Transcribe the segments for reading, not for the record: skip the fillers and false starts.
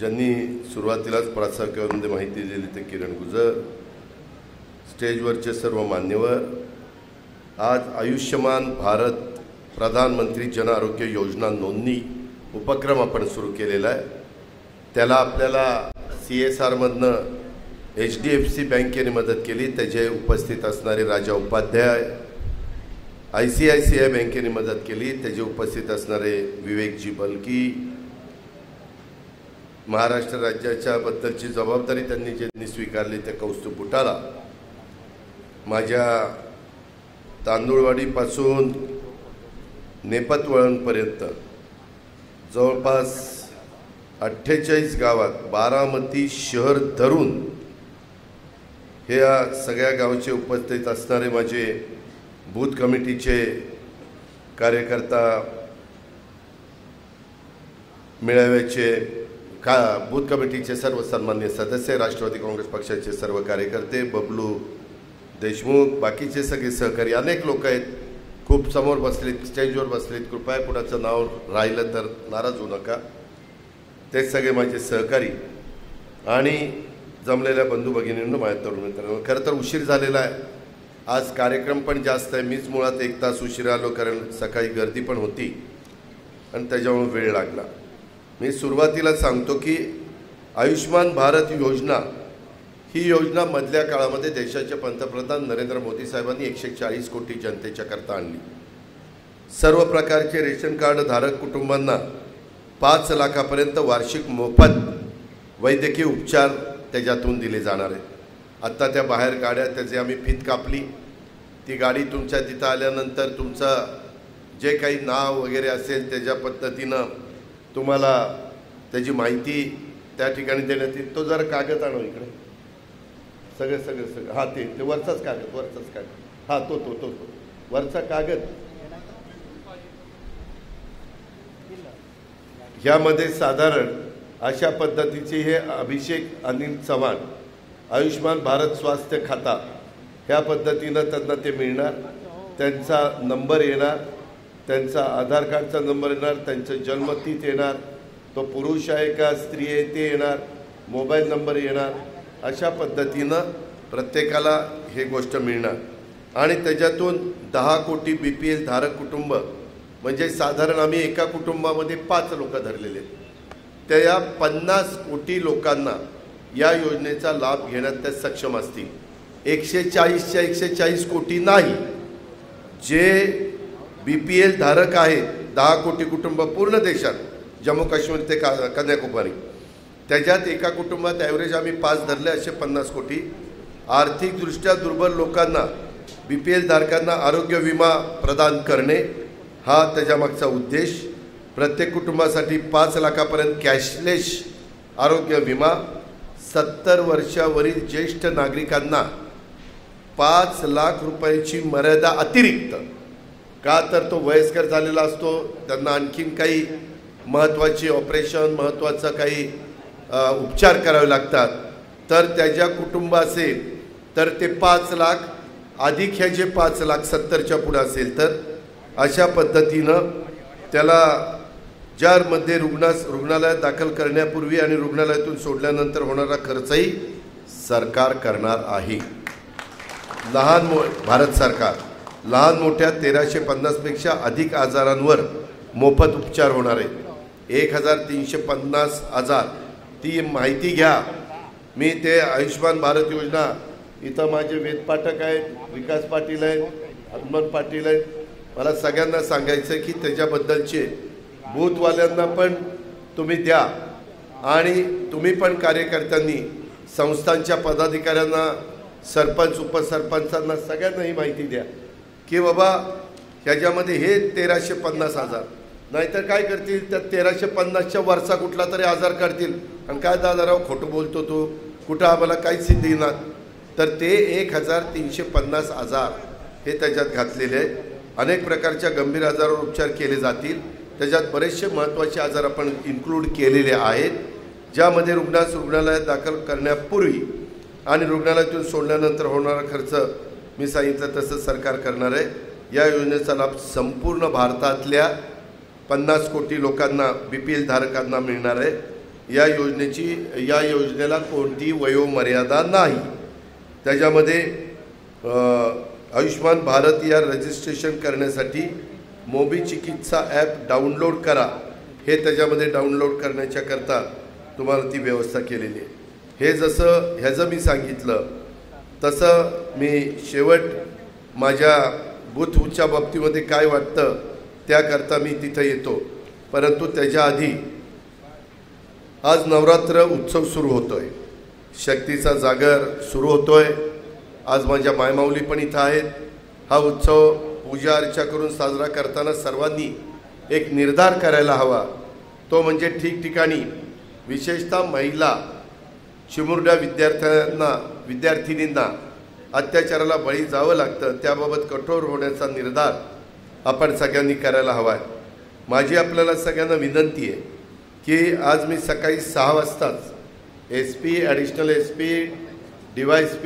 ज्यांनी सुरुवातीलाच प्रास्ताविकामध्ये माहिती दिली ते किरण गुजर, स्टेजवरचे सर्व मान्यवर, आज आयुष्यमान भारत प्रधानमंत्री जन आरोग्य योजना नोंदणी उपक्रम आपण सुरू केलेला आहे। त्याला आपल्याला CSR मधनं HDFC बँकेने मदत केली, त्याचे उपस्थित असणारे राजा उपाध्याय, ICICI बँकेने मदत केली, त्याचे उपस्थित असणारे विवेकजी बलकी, महाराष्ट्र राज्याच्या बद्दलची जबाबदारी त्यांनी ज्यांनी स्वीकारली ते कौस्तुभ बुटाला, माझ्या तांदूळवाडीपासून नेपतवळणपर्यंत जवळपास 48 गावात बारामती शहर धरून हे सगळ्या गावचे उपस्थित असणारे माझे बूथ कमिटीचे कार्यकर्ता, मेळाव्याचे बूथ कमिटीचे सर्व सन्मान्य सदस्य, राष्ट्रवादी काँग्रेस पक्षाचे सर्व कार्यकर्ते, बबलू देशमुख, बाकीचे सगळे सहकारी, अनेक लोक आहेत, खूप समोर बसलेत, स्टेजवर बसलेत, कृपया कुणाचं नाव राहिलं तर नाराज होऊ नका। ते सगळे माझे सहकारी आणि जमलेल्या बंधू भगिनींनो, माझ्या तरुण मित्रांनो, खरं तर उशीर झालेला आहे, आज कार्यक्रम पण जास्त आहे। मीच मुळात 1 तास उशीर आलो, कारण सकाळी गर्दी पण होती आणि त्याच्यामुळे वेळ लागला। मी सुरुवातीला सांगतो की आयुष्मान भारत योजना ही योजना मधल्या काळामध्ये देशाचे पंतप्रधान नरेंद्र मोदी साहेबांनी 140 कोटी जनतेच्या करता आणली। सर्व प्रकारचे रेशन कार्ड धारक कुटुंबांना 5 लाखापर्यंत वार्षिक मोफत वैद्यकीय उपचार त्याच्यातून दिले जाणार आहेत। आत्ता त्या बाहेर गाड्या, त्याचे आम्ही फीत कापली, ती गाडी तुमच्या तिथं आल्यानंतर तुमचं जे काही नाव वगैरे असेल त्याच्या पद्धतीनं तुम्हाला त्याची माहिती त्या ठिकाणी देण्यात येईल। तो जरा कागद आणो इकडे, सगळं हां, ते वरचाच कागद, हां, तो वरचा कागद। ह्यामध्ये साधारण अशा पद्धतीचे हे अभिषेक अनिल चव्हाण, आयुष्मान भारत स्वास्थ्य खाता, ह्या पद्धतीनं त्यांना ते मिळणार, त्यांचा नंबर येणार, त्यांचा आधार कार्डचा नंबर येणार, त्यांचं जन्मतिथी येणार, तो पुरुष आहे का स्त्री आहे ते येणार, मोबाईल नंबर येणार, अशा पद्धतीनं प्रत्येकाला हे गोष्ट मिळणार। आणि त्याच्यातून 10 कोटी BPL धारक कुटुंब, म्हणजे साधारण आम्ही एका कुटुंबामध्ये 5 लोक धरलेले आहेत, त्या या 50 कोटी लोकांना या योजनेचा लाभ घेण्यात ते सक्षम असतील। 140च्या 140 कोटी नाही, जे BPL धारक आहेत 10 कोटी कुटुंब पूर्ण देशात, जम्मू काश्मीर ते कन्याकुमारी, त्याच्यात एका कुटुंबात ॲव्हरेज आम्ही 5 धरले, असे 50 कोटी आर्थिकदृष्ट्या दुर्बल लोकांना, BPL धारकांना आरोग्य विमा प्रदान करणे हा त्याच्यामागचा उद्देश। प्रत्येक कुटुंबासाठी 5 लाखापर्यंत कॅशलेस आरोग्य विमा, 70 वर्षावरील ज्येष्ठ नागरिकांना 5 लाख रुपयाची मर्यादा अतिरिक्त, का तर तो वयस्कर झालेला असतो, त्यांना आणखीन काही महत्त्वाची ऑपरेशन, महत्त्वाचं काही उपचार करावे लागतात, तर त्याच्या कुटुंब असेल तर ते 5 लाख अधिक ह्या जे 5 लाख 70च्या पुढे असेल तर अशा पद्धतीनं त्याला ज्यामध्ये रुग्णालयात दाखल करण्यापूर्वी आणि रुग्णालयातून सोडल्यानंतर होणारा खर्चही सरकार करणार आहे। भारत सरकार लहान मोठ्या 1350 पेक्षा अधिक आजारांवर मोफत उपचार होणार आहे। 1350 आजार, ती माहिती घ्या। मी ते आयुष्मान भारत योजना, इथं माझे वेद पाठक आहेत, विकास पाटील आहेत, हनुमान पाटील आहेत, मला सगळ्यांना सांगायचं की त्याच्याबद्दलचे बूथवाल्यांना पण तुम्ही द्या आणि तुम्ही पण कार्यकर्त्यांनी, संस्थांच्या पदाधिकाऱ्यांना, सरपंच उपसरपंचांना सगळ्यांना ही माहिती द्या की बाबा ह्याच्यामध्ये हे 1350 आजार, नाहीतर काय करतील त्या 1350च्या वरचा कुठला तरी आजार काढतील आणि काय दादाराव खोटं बोलतो तो, कुठं आम्हाला काहीच सिद्धी येणार, तर ते 1350 आजार हे त्याच्यात घातलेले आहेत। अनेक प्रकारच्या गंभीर आजारावर उपचार केले जातील, त्याच्यात बरेचसे महत्त्वाचे आजार आपण इन्क्लूड केलेले आहेत, ज्यामध्ये रुग्णालयात दाखल करण्यापूर्वी आणि रुग्णालयातून सोडल्यानंतर होणारा खर्च मी सांगितलं तसं सरकार करणार आहे। या योजनेचा लाभ संपूर्ण भारतातल्या 50 कोटी लोकांना, BPL धारकांना मिळणार आहे या योजनेला कोणती वयोमर्यादा नाही। त्याच्यामध्ये आयुष्मान भारत या रजिस्ट्रेशन करण्यासाठी मोबी चिकित्सा ॲप डाउनलोड करा, हे त्याच्यामध्ये डाउनलोड करण्याच्याकरता तुम्हाला ती व्यवस्था केलेली आहे। हे जसं ह्याचं मी सांगितलं तसं मी शेवट माझ्या बूथच्या बाबतीमध्ये काय वाटतं त्याकरता मी तिथं येतो, परंतु त्याच्या आधी आज नवरात्र उत्सव सुरू होतोय, शक्तीचा जागर सुरू होतोय। आज माझ्या मायमाऊली पण इथं आहेत। हा उत्सव पूजा अर्चा करून साजरा करताना सर्वांनी एक निर्धार करायला हवा, तो म्हणजे ठिकठिकाणी विशेषतः महिला चिमुरड्या विद्यार्थिनींना अत्याचाराला बळी जावं लागतं, त्याबाबत कठोर होण्याचा निर्धार आपण सगळ्यांनी करायला हवा आहे। माझी आपल्याला सगळ्यांना विनंती आहे की आज मी सकाळी 6 वाजताच SP, ॲडिशनल SP, DYSP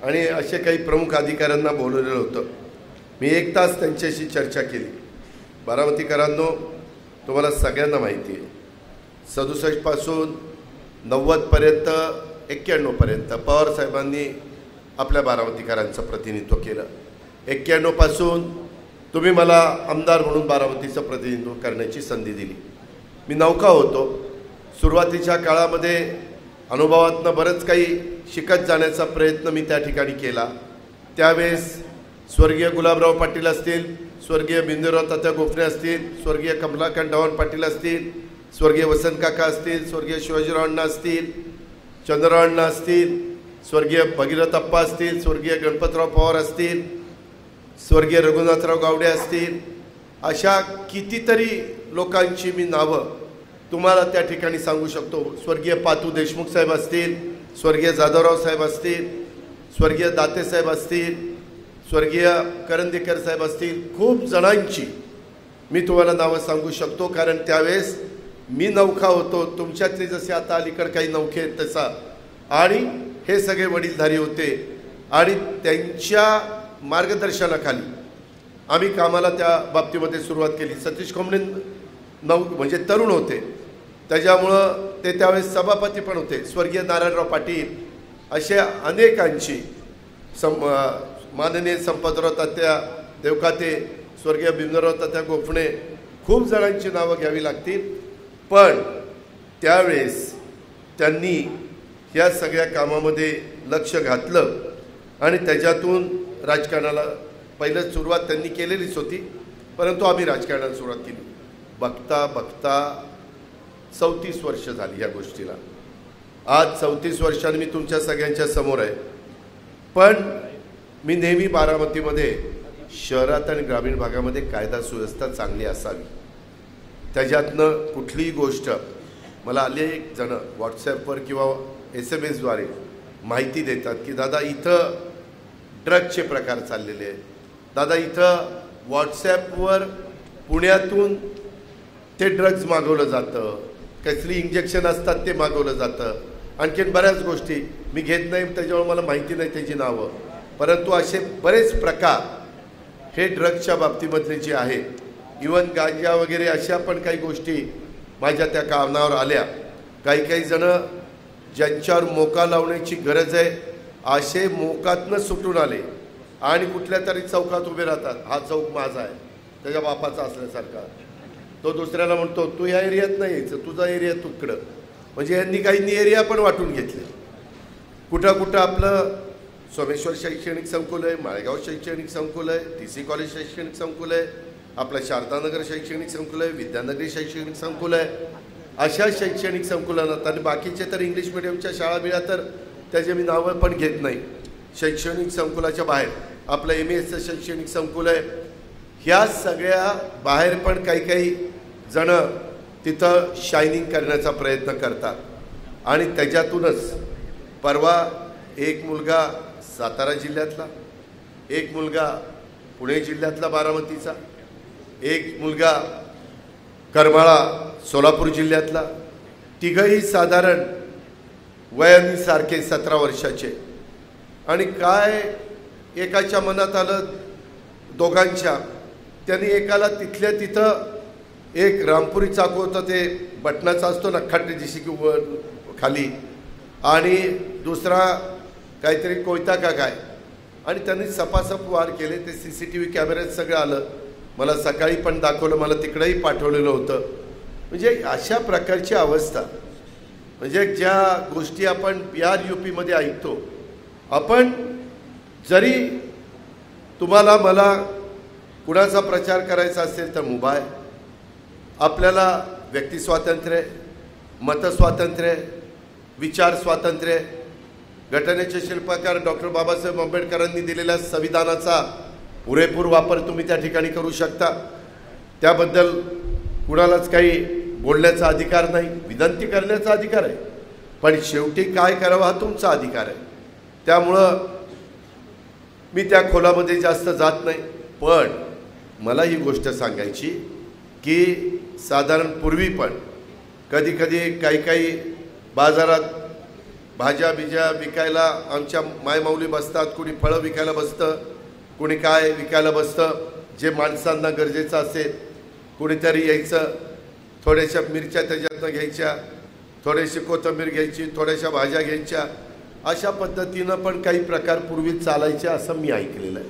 आणि असे काही प्रमुख अधिकाऱ्यांना बोलवलेलं होतं। मी 1 तास त्यांच्याशी चर्चा केली। बारामतीकरांनो, तुम्हाला सगळ्यांना माहिती आहे 67 पासून 90 पर्यंत 91 पर्यंत पवार साहेबांनी आपल्या बारामतीकरांचं प्रतिनिधित्व केलं। 91 पासून तुम्ही मला आमदार म्हणून बारामतीचं प्रतिनिधित्व करण्याची संधी दिली। मी नौका होतो। सुरुवातीच्या काळामध्ये अनुभवातनं बरंच काही शिकत जाण्याचा प्रयत्न मी त्या ठिकाणी केला। त्यावेळेस स्वर्गीय गुलाबराव पाटील असतील, स्वर्गीय बिंदूराव तात्या गोफणे असतील, स्वर्गीय कमलाकांत डव्हाण पाटील असतील, स्वर्गीय वसंत काका असतील, स्वर्गीय शिवाजीराव अण्णा असतील, चंद्रराव अण्णा असतील, स्वर्गीय भगीरथ अप्पा असतील, स्वर्गीय गणपतराव पवार असतील, स्वर्गीय रघुनाथराव गावडे असतील, अशा कितीतरी लोकांची मी नावं तुम्हाला त्या ठिकाणी सांगू शकतो। स्वर्गीय पातू देशमुख साहेब असतील, स्वर्गीय जाधवराव साहेब असतील, स्वर्गीय दाते साहेब असतील, स्वर्गीय करंदीकर साहेब असतील, खूप जणांची मी तुम्हाला नावं सांगू शकतो, कारण त्यावेळेस मी नौका होतो। तुमच्यातले जसे आता अलीकडे काही नौके आहेत तसा, आणि हे सगळे वडीलधारी होते आणि त्यांच्या मार्गदर्शनाखाली आम्ही कामाला त्या बाबतीमध्ये सुरुवात केली। सतीश खोमणे म्हणजे तरुण होते, त्याच्यामुळं ते त्यावेळेस सभापती पण होते। स्वर्गीय नारायणराव पाटील, अशा अनेकांची माननीय संपतराव तात्या देवकाते, स्वर्गीय बिंदूराव तात्या गोफणे, खूप जणांची नावं घ्यावी लागतील। पण त्यावेळेस त्यांनी या सगळ्या कामामध्ये लक्ष घातलं आणि त्याच्यातून राजकारणाला पहिलं सुरुवात त्यांनी केलेलीच होती, परंतु आम्ही राजकारणाला सुरुवात केली। बघता बघता 34 वर्ष झाली या गोष्टीला। आज 34 वर्षांनी मी तुमच्या सगळ्यांच्या समोर आहे। पण मी नेहमी बारामतीमध्ये शहरात आणि ग्रामीण भागामध्ये कायदा सुव्यवस्था चांगली असावी, त्याच्यातनं कुठलीही गोष्ट मला अनेक जण व्हॉट्सॲपवर किंवा SMS द्वारे माहिती देतात की दादा इथं ड्रग्सचे प्रकार चाललेले आहेत, दादा इथं व्हॉट्सॲपवर पुण्यातून ते ड्रग्ज मागवलं जातं, कसली इंजेक्शन असतात ते मागवलं जातं, आणखीन बऱ्याच गोष्टी मी घेत नाही, त्याच्यामुळे मला माहिती नाही त्याची नावं, परंतु असे बरेच प्रकार हे ड्रग्सच्या बाबतीमधले जे आहेत, इवन गांजा वगैरे अशा पण काही गोष्टी माझ्या त्या कानावर आल्या। काही जणं ज्यांच्यावर मोका लावण्याची गरज आहे असे मोकातनं सुटून आले आणि कुठल्या तरी चौकात उभे राहतात, हा चौक माझा आहे, त्याच्या बापाचा असल्यासारखा। तो दुसऱ्याला म्हणतो तू या एरियात नाही यायचं, तुझा एरिया तुकडं, म्हणजे यांनी काही एरिया पण वाटून घेतले। कुठं कुठं आपलं सोमेश्वर शैक्षणिक संकुल आहे, माळेगाव शैक्षणिक संकुल आहे, TC कॉलेज शैक्षणिक संकुल आहे, आपलं शारदानगर शैक्षणिक संकुल आहे, विद्यानगरी शैक्षणिक संकुल आहे, अशा शैक्षणिक संकुलांना आणि बाकीचे तर इंग्लिश मिडियमच्या शाळा मिळा तर त्याचे मी नावं पण घेत नाही। शैक्षणिक संकुलाच्या बाहेर आपलं MS शैक्षणिक संकुल आहे, ह्या सगळ्या बाहेर पण काही जण तिथं शायनिंग करण्याचा प्रयत्न करतात आणि त्याच्यातूनच परवा एक मुलगा सातारा जिल्ह्यातला, एक मुलगा पुणे जिल्ह्यातला बारामतीचा, एक मुलगा करमाळा सोलापूर जिल्ह्यातला, तिघही साधारण वयाने सारखे 17 वर्षाचे, आणि काय एकाच्या मनात आलं दोघांच्या, त्यांनी एकाला तिथल्या तिथं एक रामपुरी चाकू होतं ते बटनाचा असतो ना खट जशी की वर खाली, आणि दुसरा काहीतरी कोयता का काय, आणि त्यांनी सपासप वार केले. ते CCTV कॅमेऱ्यात सगळं आलं. मला सकाळी पण दाखवलं, मला तिकडेही पाठवलेलं होतं. म्हणजे अशा प्रकारची अवस्था, म्हणजे ज्या गोष्टी आपण BR-UP मध्ये ऐकतो. आपण जरी तुम्हाला मला कुणाचा प्रचार करायचा असेल तर मुभा आहे. आपल्याला व्यक्ती स्वातंत्र्य आहे, मतस्वातंत्र्य आहे, विचार स्वातंत्र्य आहे. घटनेचे शिल्पकार डॉक्टर बाबासाहेब आंबेडकरांनी दिलेल्या संविधानाचा पुरेपूर वापर तुम्ही त्या ठिकाणी करू शकता. त्याबद्दल कुणालाच काही बोलण्याचा अधिकार नाही, विनंती करण्याचा अधिकार आहे, पण शेवटी काय करावं हा तुमचा अधिकार आहे. त्यामुळं मी त्या खोलामध्ये जास्त जात नाही. पण मला ही गोष्ट सांगायची की साधारण पूर्वी पण कधी कधी काही बाजारात भाज्या बिज्या विकायला आमच्या मायमाऊली बसतात. कुणी फळं विकायला बसतं, कुणी काय विकायला बसतं. जे माणसांना गरजेचं असेल, कुणीतरी यायचं, थोड्याशा मिरच्या त्याच्यातनं घ्यायच्या, थोडीशी कोथिंबीर घ्यायची, थोड्याशा भाज्या घ्यायच्या. अशा पद्धतीनं पण काही प्रकार पूर्वी चालायचे असं मी ऐकलेलं आहे.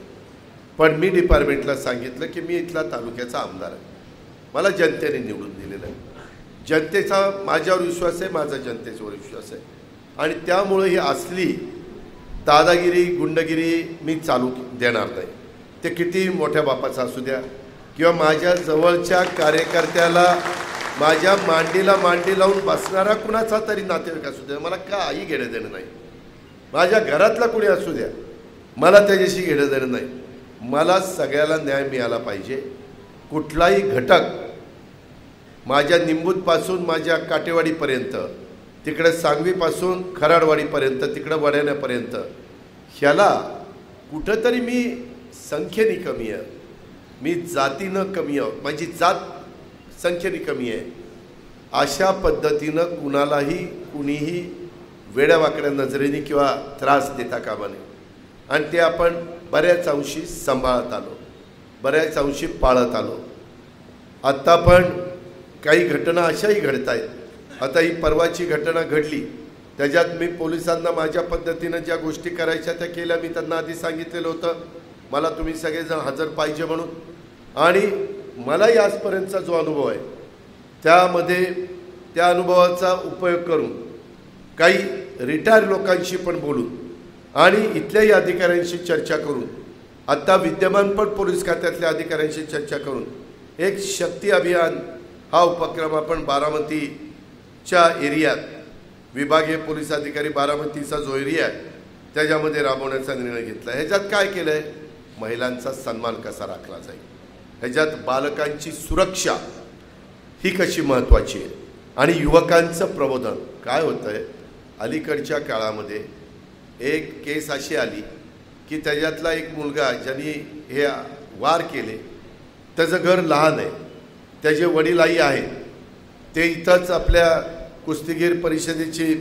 पण मी डिपार्टमेंटला सांगितलं की मी इथला तालुक्याचा आमदार आहे, मला जनतेने निवडून दिलेलं आहे. जनतेचा माझ्यावर विश्वास आहे, माझा जनतेच्यावर विश्वास आहे. आणि त्यामुळे ही असली दादागिरी गुंडगिरी मी चालू देणार नाही. ते किती मोठ्या बापाचा असू द्या किंवा माझ्या जवळच्या कार्यकर्त्याला माझ्या मांडीला मांडी लावून बसणारा कुणाचा तरी नातेवाईक असू द्या, मला काही घेणं देणं नाही. माझ्या घरातला कुणी असू द्या, मला त्याच्याशी घेणं देणं नाही. मला सगळ्याला न्याय मिळाला पाहिजे. कुठलाही घटक माझ्या निंबूतपासून माझ्या काटेवाडीपर्यंत, तिकडे सांगवीपासून खराडवाडीपर्यंत, तिकडं वड्याण्यापर्यंत, ह्याला कुठंतरी मी संख्येने कमी आहे, मी जातीनं कमी आहे, माझी जात संख्येने कमी आहे. अशा पद्धतीनं कुणालाही कुणीही वेड्यावाकड्या नजरेने किंवा त्रास देता कामा नये. आणि ते आपण बऱ्याच अंशी सांभाळत आलो, बऱ्याच अंशी पाळत आलो. आत्ता पण काही घटना अशाही घडत आहेत. आता ही परवाची घटना घडली, त्याच्यात मी पोलिसांना माझ्या पद्धतीनं ज्या गोष्टी करायच्या त्या केल्या. मी त्यांना आधी सांगितलेलं होतं मला तुम्ही सगळेजण हजर पाहिजे म्हणून. आणि मलाही आजपर्यंतचा जो अनुभव आहे त्यामध्ये त्या अनुभवाचा उपयोग करून काही रिटायर लोकांशी पण बोलून आणि इथल्याही अधिकाऱ्यांशी चर्चा करून, आत्ता विद्यमान पण पोलीस खात्यातल्या अधिकाऱ्यांशी चर्चा करून एक शक्ती अभियान हा उपक्रम आपण बारामतीच्या एरियात, विभागीय पोलीस अधिकारी बारामतीचा जो एरिया आहे त्याच्यामध्ये राबवण्याचा निर्णय घेतला. ह्याच्यात काय केलं आहे, महिलांचा सन्मान कसा राखला जाईल, ह्याच्यात बालकांची सुरक्षा ही कशी महत्त्वाची आहे, आणि युवकांचं प्रबोधन. काय होतं आहे, अलीकडच्या काळामध्ये एक केस अशी आली की त्याच्यातला एक मुलगा ज्यांनी हे वार केले त्याचं घर लहान आहे, त्याचे वडीलही आहेत, ते इथंच आपल्या कुस्तीगीर परिषदेची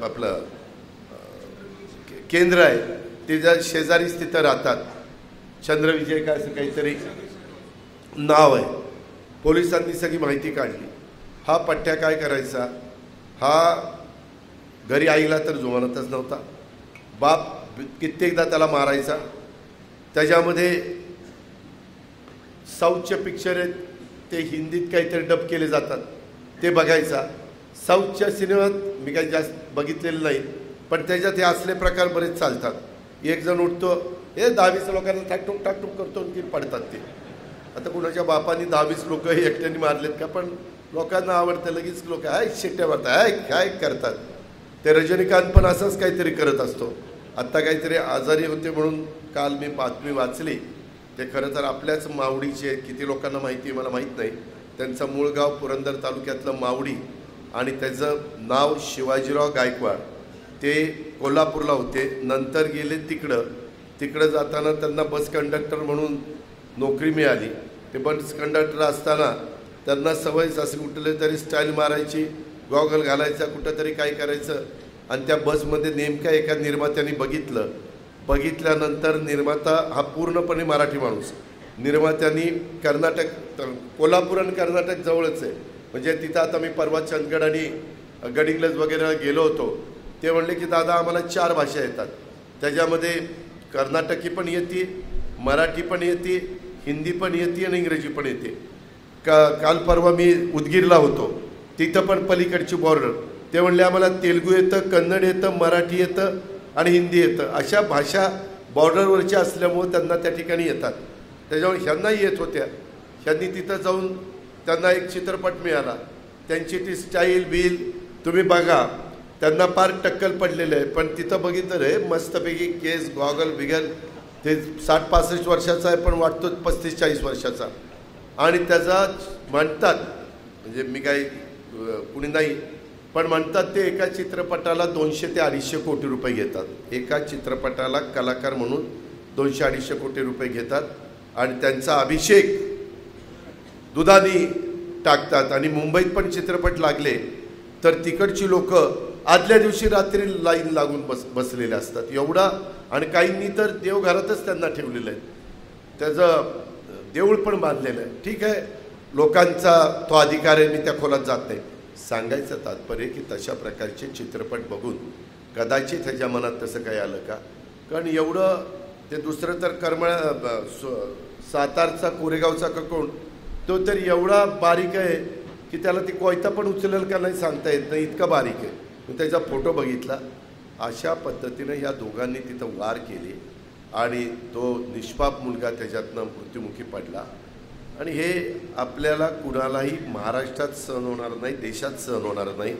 आपलं केंद्र आहे त्याच्या शेजारीच तिथं राहतात. चंद्रविजय काय असं काहीतरी नाव आहे. पोलिसांनी सगळी माहिती काढली. हा पट्ट्या काय करायचा, हा घरी आईला तर जुमानतच नव्हता, बाप कित्येकदा त्याला मारायचा. त्याच्यामध्ये साऊथचे पिक्चर आहेत ते हिंदीत काहीतरी डब केले जातात ते बघायचा. साऊथच्या सिनेमात मी काही जास्त बघितलेलं नाही, पण त्याच्यात हे असले प्रकार बरेच चालतात. एक जण उठतो, हे 10-20 लोकांना टाकटूक टाकटूक करतो आणि ती पडतात. ते आता कुणाच्या बापाने 10-20 लोक एकट्याने मारलेत का, पण लोकांना आवडतं, लगेच लोक हाय शिट्ट्या मारतात, हाय काय करतात. ते रजनीकांत पण असंच काहीतरी करत असतो. आत्ता काहीतरी आजारी होते म्हणून काल मी बातमी वाचली. ते खरं तर आपल्याच मावडीचे, किती लोकांना माहिती आहे मला माहीत नाही. त्यांचं मूळ गाव पुरंदर तालुक्यातलं मावडी आणि त्याचं नाव शिवाजीराव गायकवाड. ते कोल्हापूरला होते, नंतर गेले तिकडं जाताना त्यांना बस कंडक्टर म्हणून नोकरी मिळाली. ते बस कंडक्टर असताना त्यांना सवयच असे कुठले तरी स्टाईल मारायची, गॉगल घालायचा, कुठं तरी काय करायचं. आणि त्या बसमध्ये नेमका एका निर्मात्याने बघितल्यानंतर निर्माता हा पूर्णपणे मराठी माणूस, निर्मात्यांनी कोल्हापूर आणि कर्नाटक जवळच आहे, म्हणजे तिथं आता मी परवा चंदगड आणि गडिंग्लज वगैरे गेलो होतो, ते म्हणले की दादा आम्हाला 4 भाषा येतात, त्याच्यामध्ये कर्नाटकी पण येते, मराठी पण येते, हिंदी पण येते आणि इंग्रजी पण येते. काल परवा मी उदगीरला होतो, तिथं पण पलीकडची बॉर्डर, ते म्हणले आम्हाला तेलुगू येतं, कन्नड येतं, मराठी येतं आणि हिंदी येतं. अशा भाषा बॉर्डरवरच्या असल्यामुळं त्यांना त्या ठिकाणी येतात. त्याच्यामुळे ह्यांनाही येत होत्या. ह्यांनी तिथं जाऊन त्यांना एक चित्रपट मिळाला, त्यांची ती स्टाईल बिल तुम्ही बघा, त्यांना फार टक्कल पडलेलं आहे. पण तिथं बघितलं रे मस्तपैकी केस गॉगल बिगल, ते 60-65 वर्षाचा आहे पण वाटतो 35-40 वर्षाचा. आणि त्याचा म्हणतात, म्हणजे मी काही कुणी नाही, पण म्हणतात ते एका चित्रपटाला 200 ते 250 कोटी रुपये घेतात. एका चित्रपटाला कलाकार म्हणून 200-250 कोटी रुपये घेतात आणि त्यांचा अभिषेक दुधाने टाकतात. आणि मुंबईत पण चित्रपट लागले तर तिकडची लोक आदल्या दिवशी रात्री लाईन लागून बसलेले असतात एवढा. आणि काहींनी तर देवघरातच त्यांना ठेवलेलं आहे, त्याचं देऊळ पण बांधलेलं आहे. ठीक आहे, लोकांचा तो अधिकार आहे, मी त्या खोलात जात नाही. सांगायचं तात्पर्य की तशा प्रकारचे चित्रपट बघून कदाचित ह्याच्या मनात तसं काही आलं का? कारण एवढं ते दुसरं तर सातारचा कोरेगावचा कोण तो तर एवढा बारीक आहे की त्याला ती कोयता पण उचलेल का नाही सांगता येत नाही, इतका बारीक आहे. मी त्याचा फोटो बघितला. अशा पद्धतीनं या दोघांनी तिथं वार केले आणि तो निष्पाप मुलगा त्याच्यातनं मृत्युमुखी पडला. आणि हे आपल्याला कुणालाही महाराष्ट्रात सहन होणार नाही, देशात सहन होणार नाही.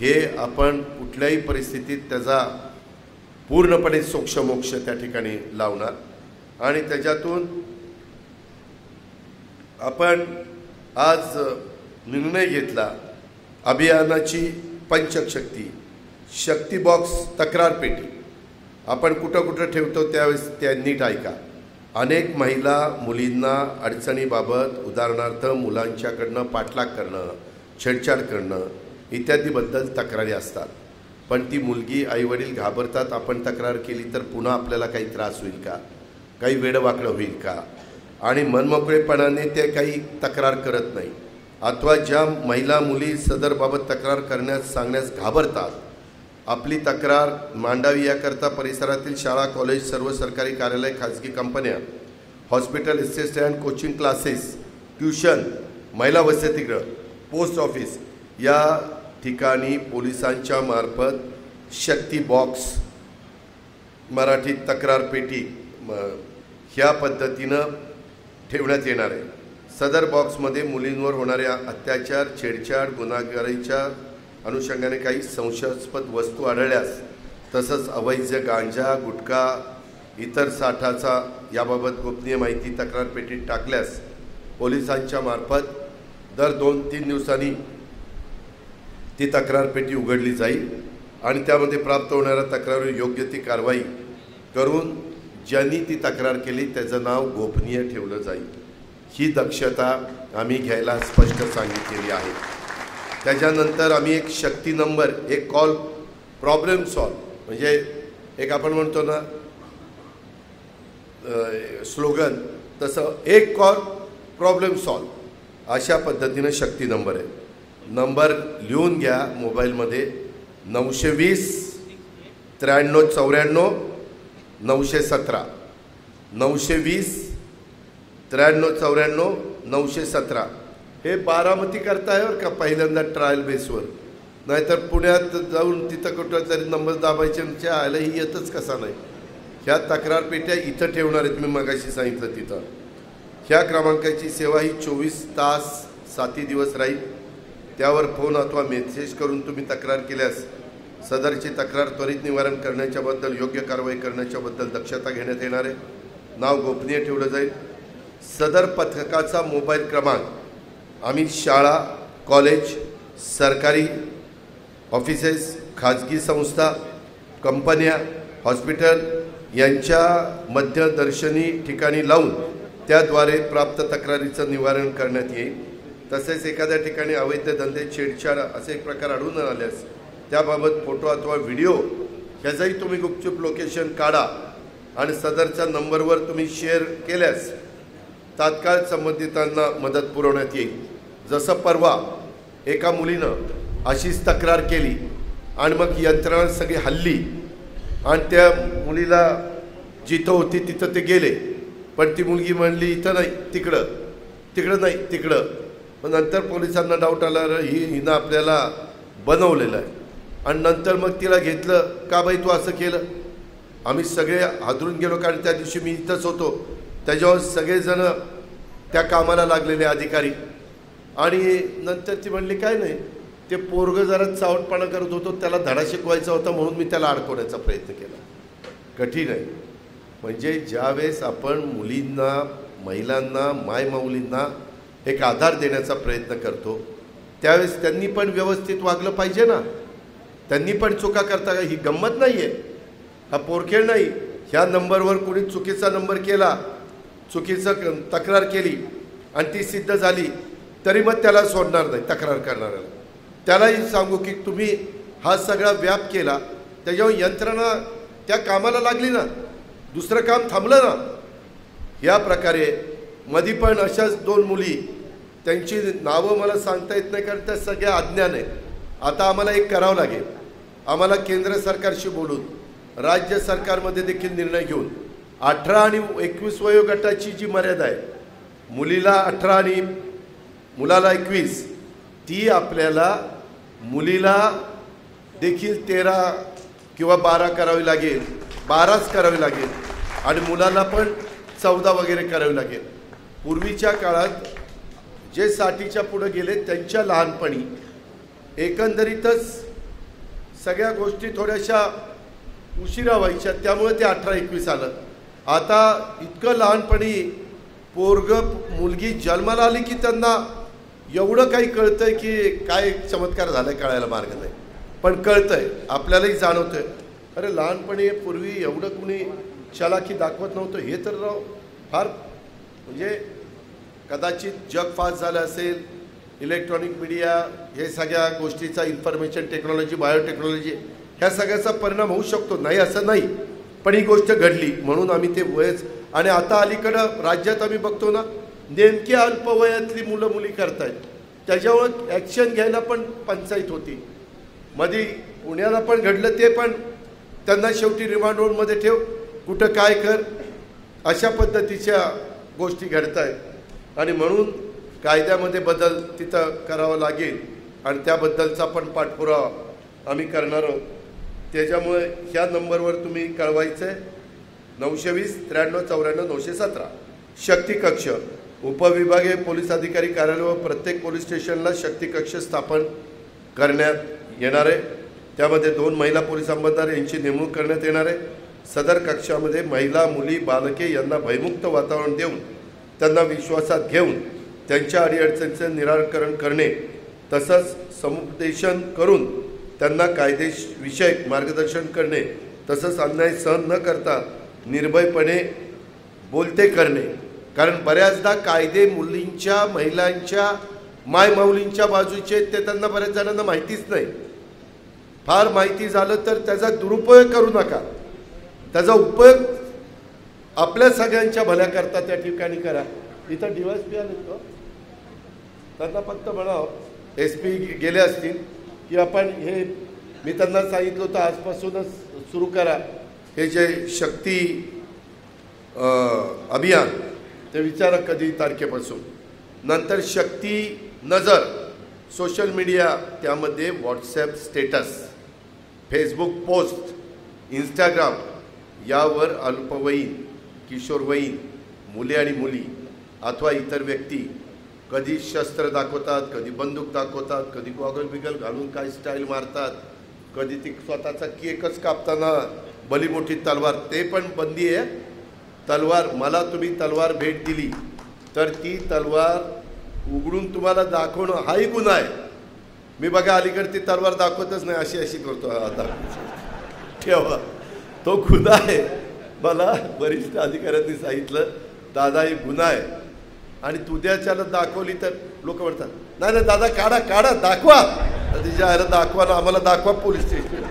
हे आपण कुठल्याही परिस्थितीत त्याचा पूर्णपणे सोक्षमोक्ष त्या ठिकाणी लावणार. आणि त्याच्यातून आपण आज निर्णय घेतला, अभियानाची पंचशक्ती, शक्ती बॉक्स तक्रार पेटी आपण कुठं कुठं ठेवतो त्यावेळेस त्या नीट ऐका. अनेक महिला मुलींना अडचणीबाबत, उदाहरणार्थ मुलांच्याकडनं पाठलाग करणं, छेडछाड करणं इत्यादीबद्दल तक्रारी असतात. पण ती मुलगी आईवडील घाबरतात, आपण तक्रार केली तर पुन्हा आपल्याला काही त्रास होईल का, काही वेडवाकडं होईल का, आणि मनमोकळेपणाने ते काही तक्रार करत नाही. अथवा ज्या महिला मुली सदरबाबत तक्रार करण्यास सांगण्यास घाबरतात, आपली तक्रार मांडावी याकरता परिसरातील शाळा, कॉलेज, सर्व सरकारी कार्यालय, खाजगी कंपन्या, hospital, estate and coaching classes, tuition, महिला वसतिगृह, पोस्ट ऑफिस या ठिकाणी पोलिसांच्या मार्फत शक्ती बॉक्स, मराठीत तक्रार पेटी ह्या पद्धतीनं ठेवण्यात येणार आहे. सदर बॉक्समध्ये मुलींवर होणाऱ्या अत्याचार, छेडछाड, गुन्हेगारीच्या अनुषंगाने काही संशयास्पद वस्तू आढळल्यास, तसंच अवैध गांजा, गुटखा, इतर साठाचा याबाबत गोपनीय माहिती तक्रार पेटीत टाकल्यास पोलिसांच्या मार्फत दर 2-3 दिवसांनी ती तक्रार पेटी उघडली जाईल आणि त्यामध्ये प्राप्त होणाऱ्या तक्रारीवर योग्य ती कारवाई करून ज्यांनी ती तक्रार केली त्याचं नाव गोपनीय ठेवलं जाईल. ही दक्षता आम्ही घ्यायला स्पष्ट सांगितलेली आहे. त्याच्यानंतर आम्ही एक शक्ती नंबर, एक कॉल प्रॉब्लेम सॉल्व, म्हणजे एक आपण म्हणतो ना स्लोगन, तसं एक कॉल प्रॉब्लेम सॉल्व अशा पद्धतीनं शक्ती नंबर आहे. नंबर लिहून घ्या मोबाईलमध्ये, 920 9394 917, 920 9394 917. हे बारामती करताय बरं का, पहिल्यांदा ट्रायल बेसवर, नाहीतर पुण्यात जाऊन तिथं कुठं तरी नंबर दाबायचे आयला ही येतच कसा नाही. ह्या तक्रार पेट्या इथं ठेवणार आहेत, मी मगाशी सांगितलं तिथं. ह्या क्रमांकाची सेवा ही 24 तास 7 दिवस राहील. त्यावर फोन अथवा मेसेज करून तुम्ही तक्रार केल्यास सदरची तक्रार त्वरित निवारण करण्याच्याबद्दल, योग्य कारवाई करण्याच्याबद्दल दक्षता घेण्यात येणार आहे. नाव गोपनीय ठेवलं जाईल. सदर पथकाचा मोबाईल क्रमांक आम्ही शाळा, कॉलेज, सरकारी ऑफिसेस, खाजगी संस्था, कंपन्या, हॉस्पिटल यांच्या मध्यदर्शनी ठिकाणी लावून त्याद्वारे प्राप्त तक्रारीचं निवारण करण्यात येईल. तसेच एखाद्या ठिकाणी अवैध धंदे, छेडछाड असे एक प्रकार आढळून आल्यास त्याबाबत फोटो अथवा व्हिडिओ ह्याचंही तुम्ही गुपचूप लोकेशन काढा आणि सदरच्या नंबरवर तुम्ही शेअर केल्यास तात्काळ संबंधितांना मदत पुरवण्यात येईल. जसं परवा एका मुलीनं अशीच तक्रार केली आणि मग यंत्रणा सगळी हल्ली आणि त्या मुलीला जिथं होती तिथं ते गेले, पण ती मुलगी म्हणली इथं नाही तिकडं, तिकडं नाही तिकडं. मग नंतर पोलिसांना डाऊट आला, हिनं आपल्याला बनवलेलं आहे. आणि नंतर मग तिला घेतलं, का बाई तू असं केलं. आम्ही सगळे हादरून गेलो, कारण त्या दिवशी मी इथंच होतो. त्याच्यावर सगळेजण त्या कामाला लागलेले अधिकारी. आणि नंतर ती म्हणली काय नाही, ते पोरगं जरा चावटपणा करत होतो, त्याला धडा शिकवायचा होता म्हणून मी त्याला अडकवण्याचा प्रयत्न केला. कठीण आहे. म्हणजे ज्यावेळेस आपण मुलींना, महिलांना, मायमाऊलींना एक आधार देण्याचा प्रयत्न करतो, त्यावेळेस त्यांनी पण व्यवस्थित वागलं पाहिजे ना. त्यांनी पण चुका करता का, ही गंमत नाही आहे, हा पोरखेळ नाही. ह्या नंबरवर कोणी चुकीचा नंबर केला, चुकीचं तक्रार केली आणि ती सिद्ध झाली तरी मग त्याला सोडणार नाही. तक्रार करणाऱ्याला त्यालाही सांगू की तुम्ही हा सगळा व्याप केला, त्याच्यावर यंत्रणा त्या कामाला लागली ना, दुसरं काम थांबलं ना. या प्रकारे मधी पण अशाच 2 मुली, त्यांची नावं मला सांगता येत नाही कारण त्या सगळ्या अज्ञान आहेत. आता आम्हाला एक करावं लागेल, आम्हाला केंद्र सरकारशी बोलून राज्य सरकारमध्ये देखील निर्णय घेऊन 18 आणि 21 वयोगटाची जी मर्यादा आहे, मुलीला 18 आणि मुलाला 21, ती आपल्याला मुलीला देखील 13 किंवा 12 करावी लागेल, 12च करावी लागेल आणि मुलाला पण 14 वगैरे करावी लागेल. पूर्वीच्या काळात जे 60च्या पुढे गेले त्यांच्या लहानपणी एकंदरीतच सगळ्या गोष्टी थोड्याशा उशिरा व्हायच्या, त्यामुळे ते 18-21 आलं. आता इतकं लहानपणी मुलगी जन्माला आली की त्यांना एवढं काही कळतंय की काय चमत्कार झालाय कळायला मार्ग नाही, पण कळतंय, आपल्यालाही जाणवतंय. अरे लहानपणी पूर्वी एवढं कुणी चलाखी दाखवत नव्हतं. हे तर राव फार, म्हणजे कदाचित जग फास्ट झालं असेल, इलेक्ट्रॉनिक मीडिया, हे सगळ्या गोष्टीचा, इन्फॉर्मेशन टेक्नॉलॉजी, बायोटेक्नॉलॉजी, ह्या सगळ्याचा परिणाम होऊ शकतो, नाही असं नाही, पण ही गोष्ट घडली म्हणून आम्ही ते वयच. आणि आता अलीकडं राज्यात आम्ही बघतो ना, नेमक्या अल्पवयातली मुलं मुली करतायत, त्याच्यावर ॲक्शन घ्यायला पण पंचायत होती. मध्ये पुण्याला पण घडलं, ते पण त्यांना शेवटी रिमांड होममध्ये ठेव, कुठं काय कर, अशा पद्धतीच्या गोष्टी घडत आहेत. आणि म्हणून कायद्यामध्ये बदल तिथं करावा लागेल आणि त्याबद्दलचा पण पाठपुरावा आम्ही करणार आहोत. त्याच्यामुळे ह्या नंबरवर तुम्ही कळवायचं आहे, 920 93 94 917. शक्ती कक्ष, उपविभागीय पोलीस अधिकारी कार्यालय व प्रत्येक पोलीस स्टेशनला शक्ती कक्ष स्थापन करण्यात येणार आहे. त्यामध्ये 2 महिला पोलीस अंमलदार यांची नेमणूक करण्यात येणार आहे. सदर कक्षामध्ये महिला, मुली, बालके यांना भयमुक्त वातावरण देऊन त्यांना विश्वासात घेऊन त्यांच्या अडीअडचणींचे निराकरण करणे, तसंच समुपदेशन करून त्यांना कायदेविषयक मार्गदर्शन करणे, तसंच अन्याय सहन न करता निर्भयपणे बोलते करणे. कारण बऱ्याचदा कायदे मुलींच्या, महिलांच्या, मायमाऊलींच्या बाजूचे, ते त्यांना बऱ्याच जणांना माहितीच नाही. फार माहिती झालं तर त्याचा दुरुपयोग करू नका, त्याचा उपयोग आपल्या सगळ्यांच्या भल्याकरता त्या ठिकाणी करा. इथं DYSP आले तो, त्यांना फक्त म्हणावं, SP गेले असतील की आपण हे, मी त्यांना सांगितलं होतं आजपासूनच सुरू करा हे जे शक्ती अभियान, ते विचारा कधी तारखेपासून. नंतर शक्ती नजर सोशल मीडिया, त्यामध्ये WhatsApp status, Facebook post, Instagram यावर अल्पवयीन, किशोरवयीन मुले आणि मुली अथवा इतर व्यक्ती कधी शस्त्र दाखवतात, कधी बंदूक दाखवतात, कधी गॉगल बिगल घालून काय स्टाईल मारतात, कधी ती स्वतःचा केकच कापताना भली मोठी तलवार, ते पण बंदी आहे. तलवार, मला तुम्ही तलवार भेट दिली तर ती तलवार उघडून तुम्हाला दाखवणं हाही गुन्हा आहे. मी बघा अलीकडे ती तलवार दाखवतच नाही, अशी अशी करतो, आता ठेवा, तो गुन्हा आहे. मला वरिष्ठ अधिकाऱ्यांनी सांगितलं, दादा ही गुन्हा आहे, आणि तुद्याच्याला दाखवली तर लोक म्हणतात नाही नाही दादा काढा काढा दाखवा, तिच्या आयला दाखवा ना, आम्हाला दाखवा पोलीस स्टेशन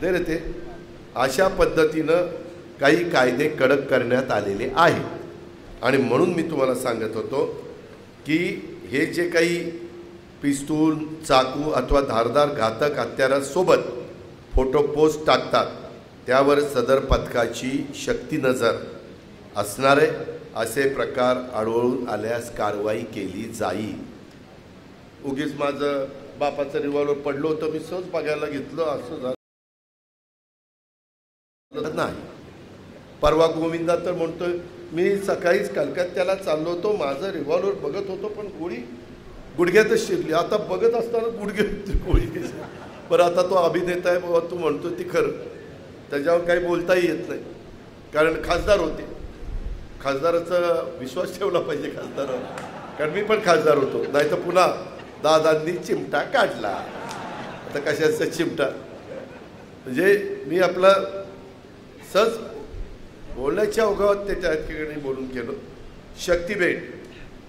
दे रे. ते अशा पद्धतीनं काही कायदे कडक करण्यात आलेले आहेत. आणि म्हणून मी तुम्हाला सांगत होतो की हे जे काही पिस्तूल, चाकू अथवा धारदार घातक हत्यारासोबत फोटो पोस्ट टाकतात त्यावर सदर पथकाची शक्ती नजर असणारे असे प्रकार आढळून आल्यास कारवाई केली जाईल. उगीच माझं बापाचं रिव्हॉल्वर पडलं होतं, मी सहज बघायला घेतलं, असं झालं नाही. परवा गोविंदा तर म्हणतोय मी सकाळीच कलकत्त्याला चाललो होतो, माझं रिव्हॉल्वर बघत होतो पण गोळी गुडघ्यातच शिरली. आता बघत असताना गुडघ्यात गोळी कशी. बरं आता तो अभिनेता आहे बाबा, तू म्हणतो ती खरं, त्याच्यावर काही बोलताही येत नाही, कारण खासदार होते. खासदाराचा विश्वास ठेवला पाहिजे खासदारावर, कारण मी पण खासदार होतो. नाही तर पुन्हा दादांनी चिमटा काढला. आता कशाचा चिमटा, म्हणजे मी आपला सहज बोलण्याच्या ओघात त्याच्या ठिकाणी बोलून गेलो. शक्तीभेट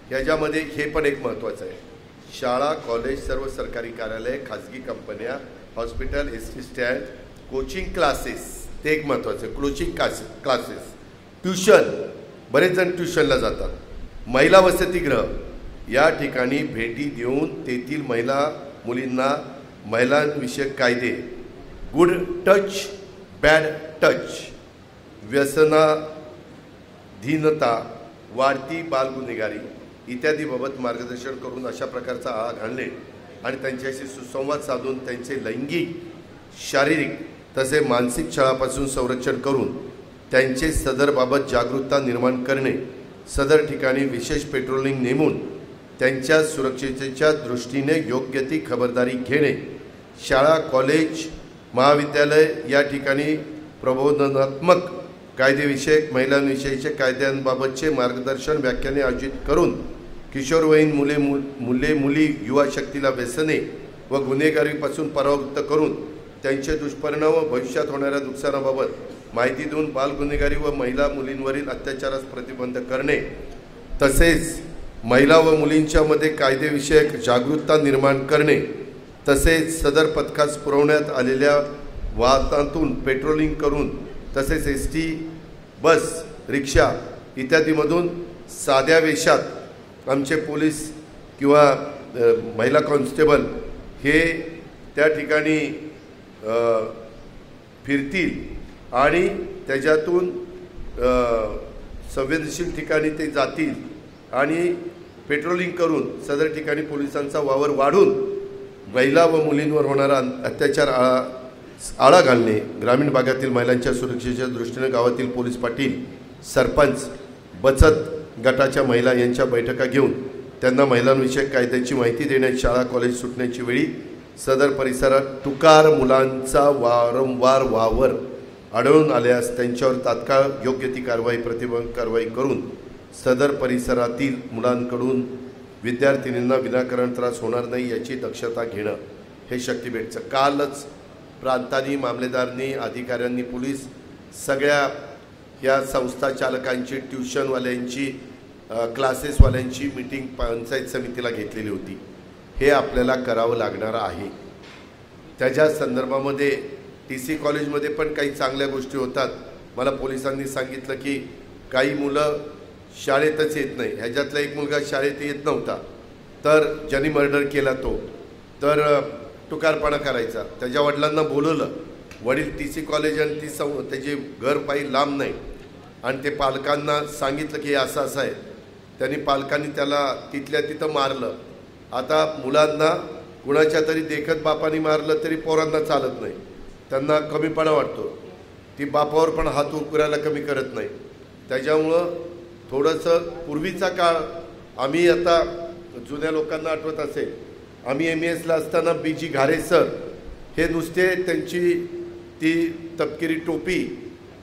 ह्याच्यामध्ये हे पण एक महत्त्वाचं आहे. शाळा, कॉलेज, सर्व सरकारी कार्यालय, खाजगी कंपन्या, hospital, ST. Stand, coaching classes, ते एक महत्त्वाचं आहे. कोचिंग क्लासेस, ट्युशन, बरेच जण ट्युशनला जातात. महिला वसतिगृह या ठिकाणी भेटी देऊन तेथील महिला मुलींना महिलांविषयक कायदे, गुड टच, बॅड टच, व्यसनाधीनता, वाढती बालगुन्हेगारी इत्यादीबाबत मार्गदर्शन करून अशा प्रकारचा आळा घालणे आणि त्यांच्याशी सुसंवाद साधून त्यांचे लैंगिक, शारीरिक तसे मानसिक छळापासून संरक्षण करून त्यांचे सदरबाबत जागरूकता निर्माण करणे, सदर ठिकाणी विशेष पेट्रोलिंग नेमून त्यांच्या सुरक्षेच्या दृष्टीने योग्य ती खबरदारी घेणे, शाळा, कॉलेज, महाविद्यालय या ठिकाणी प्रबोधनात्मक कायदेविषयक, महिलांविषयीचे कायद्यांबाबतचे मार्गदर्शन व्याख्याने आयोजित करून किशोरवयीन मुली युवा शक्तीला व्यसने व गुन्हेगारीपासून परावृत्त करून त्यांचे दुष्परिणाम व भविष्यात होणाऱ्या नुकसानाबाबत माहिती देऊन बालगुन्हेगारी व महिला मुलींवरील अत्याचारास प्रतिबंध करणे, तसेच महिला व मुलींच्यामध्ये कायदेविषयक जागरूकता निर्माण करणे, तसेच सदर पथकास पुरवण्यात आलेल्या वाहनातून पेट्रोलिंग करून तसेच एस.टी. बस, रिक्षा इत्यादीमधून साध्या वेशात आमचे पोलीस किंवा महिला कॉन्स्टेबल हे त्या ठिकाणी फिरतील आणि त्याच्यातून संवेदनशील ठिकाणी ते जातील आणि पेट्रोलिंग करून सदर ठिकाणी पोलिसांचा वावर वाढून महिला व मुलींवर होणारा अत्याचार आळा घालणे, ग्रामीण भागातील महिलांच्या सुरक्षेच्या दृष्टीने गावातील पोलीस पाटील, सरपंच, बचत गटाच्या महिला यांच्या बैठका घेऊन त्यांना महिलांविषयक कायद्याची माहिती देण्यात, शाळा कॉलेज सुटण्याची वेळी सदर परिसरात टुकार मुलांचा वारंवार वावर आढळून आल्यास त्यांच्यावर तात्काळ योग्य ती प्रतिबंध कारवाई करून सदर परिसरातील मुलांकडून विद्यार्थिनींना विनाकारण त्रास होणार नाही याची दक्षता घेणं हे शक्तीभेटचं. कालच प्रांतांनी, मामलेदारांनी, अधिकाऱ्यांनी, पोलीस सगळ्या या संस्था चालकांची, ट्युशनवाल्यांची, क्लासेसवाल्यांची मीटिंग पंचायत समितीला घेतलेली होती. हे आपल्याला करावं लागणार आहे. त्याच्या संदर्भामध्ये TC कॉलेजमध्ये पण काही चांगल्या गोष्टी होतात. मला पोलिसांनी सांगितलं की काही मुलं शाळेतच येत नाही. ह्याच्यातला एक मुलगा शाळेत येत नव्हता, तर ज्यांनी मर्डर केला तो तर टुकारपणा करायचा. त्याच्या वडिलांना बोलवलं, वडील TC कॉलेज आणि त्याचे घर पायी लांब नाही आणि ते पालकांना सांगितलं की असं असं आहे. त्यांनी पालकांनी त्याला तिथल्या तिथं मारलं. आता मुलांना कुणाच्या तरी देखत बापाने मारलं तरी पोरांना चालत नाही, त्यांना कमीपणा वाटतो. ती बापावर पण हात उकरायला कमी करत नाही. त्याच्यामुळं थोडंसं पूर्वीचा काळ, आम्ही आता जुन्या लोकांना आठवत असेल, आम्ही MESला असताना BG घारे सर हे नुसते त्यांची ती तपकिरी टोपी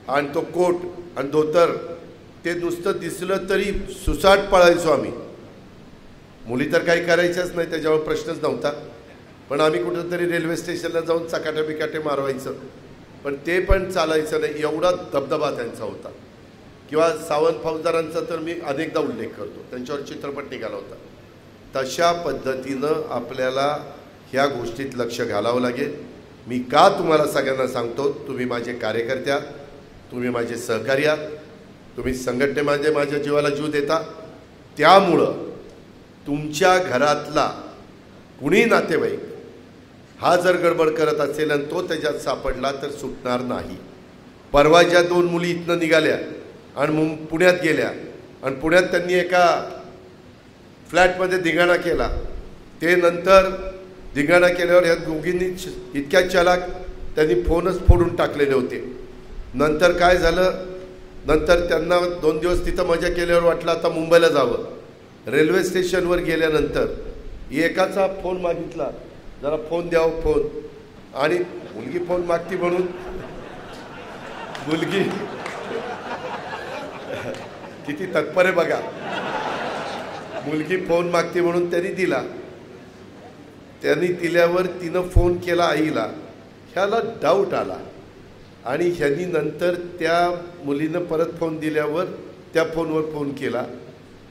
आणि तो कोट आणि धोतर ते नुसतं दिसलं तरी सुसाट पळायचो आम्ही. मुली तर काही करायच्याच नाही, त्याच्यावर प्रश्नच नव्हता. पण आम्ही कुठंतरी रेल्वे स्टेशनला जाऊन चकाटे बिकाटे मारवायचं, पण ते पण चालायचं नाही, एवढा दबदबा त्यांचा होता. किंवा सावंत फौजदारांचा तर मी अनेकदा उल्लेख करतो, त्यांच्यावर चित्रपट निघाला होता. तशा पद्धतीनं आपल्याला ह्या गोष्टीत लक्ष घालावं लागेल. मी का तुम्हाला सगळ्यांना सांगतो, तुम्ही माझे कार्यकर्ते आहात, तुम्ही माझे सहकारी आहात, तुम्ही संघटनेमध्ये माझ्या जीवाला जीव देता. त्यामुळं तुमच्या घरातला कुणी नातेवाईक हा जर गडबड करत असेल आणि तो त्याच्यात सापडला तर सुटणार नाही. परवा ज्या 2 मुली इथनं निघाल्या आणि पुण्यात गेल्या आणि पुण्यात त्यांनी एका फ्लॅटमध्ये धिंगाणा केला, ते नंतर धिंगाणा केल्यावर ह्या दोघींनी इतक्या चालाक त्यांनी फोनच फोडून टाकलेले होते. नंतर काय झालं, नंतर त्यांना 2 दिवस तिथं मजा केल्यावर वाटलं आता मुंबईला जावं. रेल्वे स्टेशनवर गेल्यानंतर एकाचा फोन मागितला, जरा फोन द्यावं फोन, आणि मुलगी फोन मागती म्हणून मुलगी किती तत्पर आहे बघा, मुलगी फोन मागते म्हणून त्यांनी दिला. त्यांनी दिल्यावर तिनं फोन केला आईला, ह्याला डाऊट आला आणि ह्यांनी नंतर त्या मुलीनं परत फोन दिल्यावर त्या फोनवर फोन केला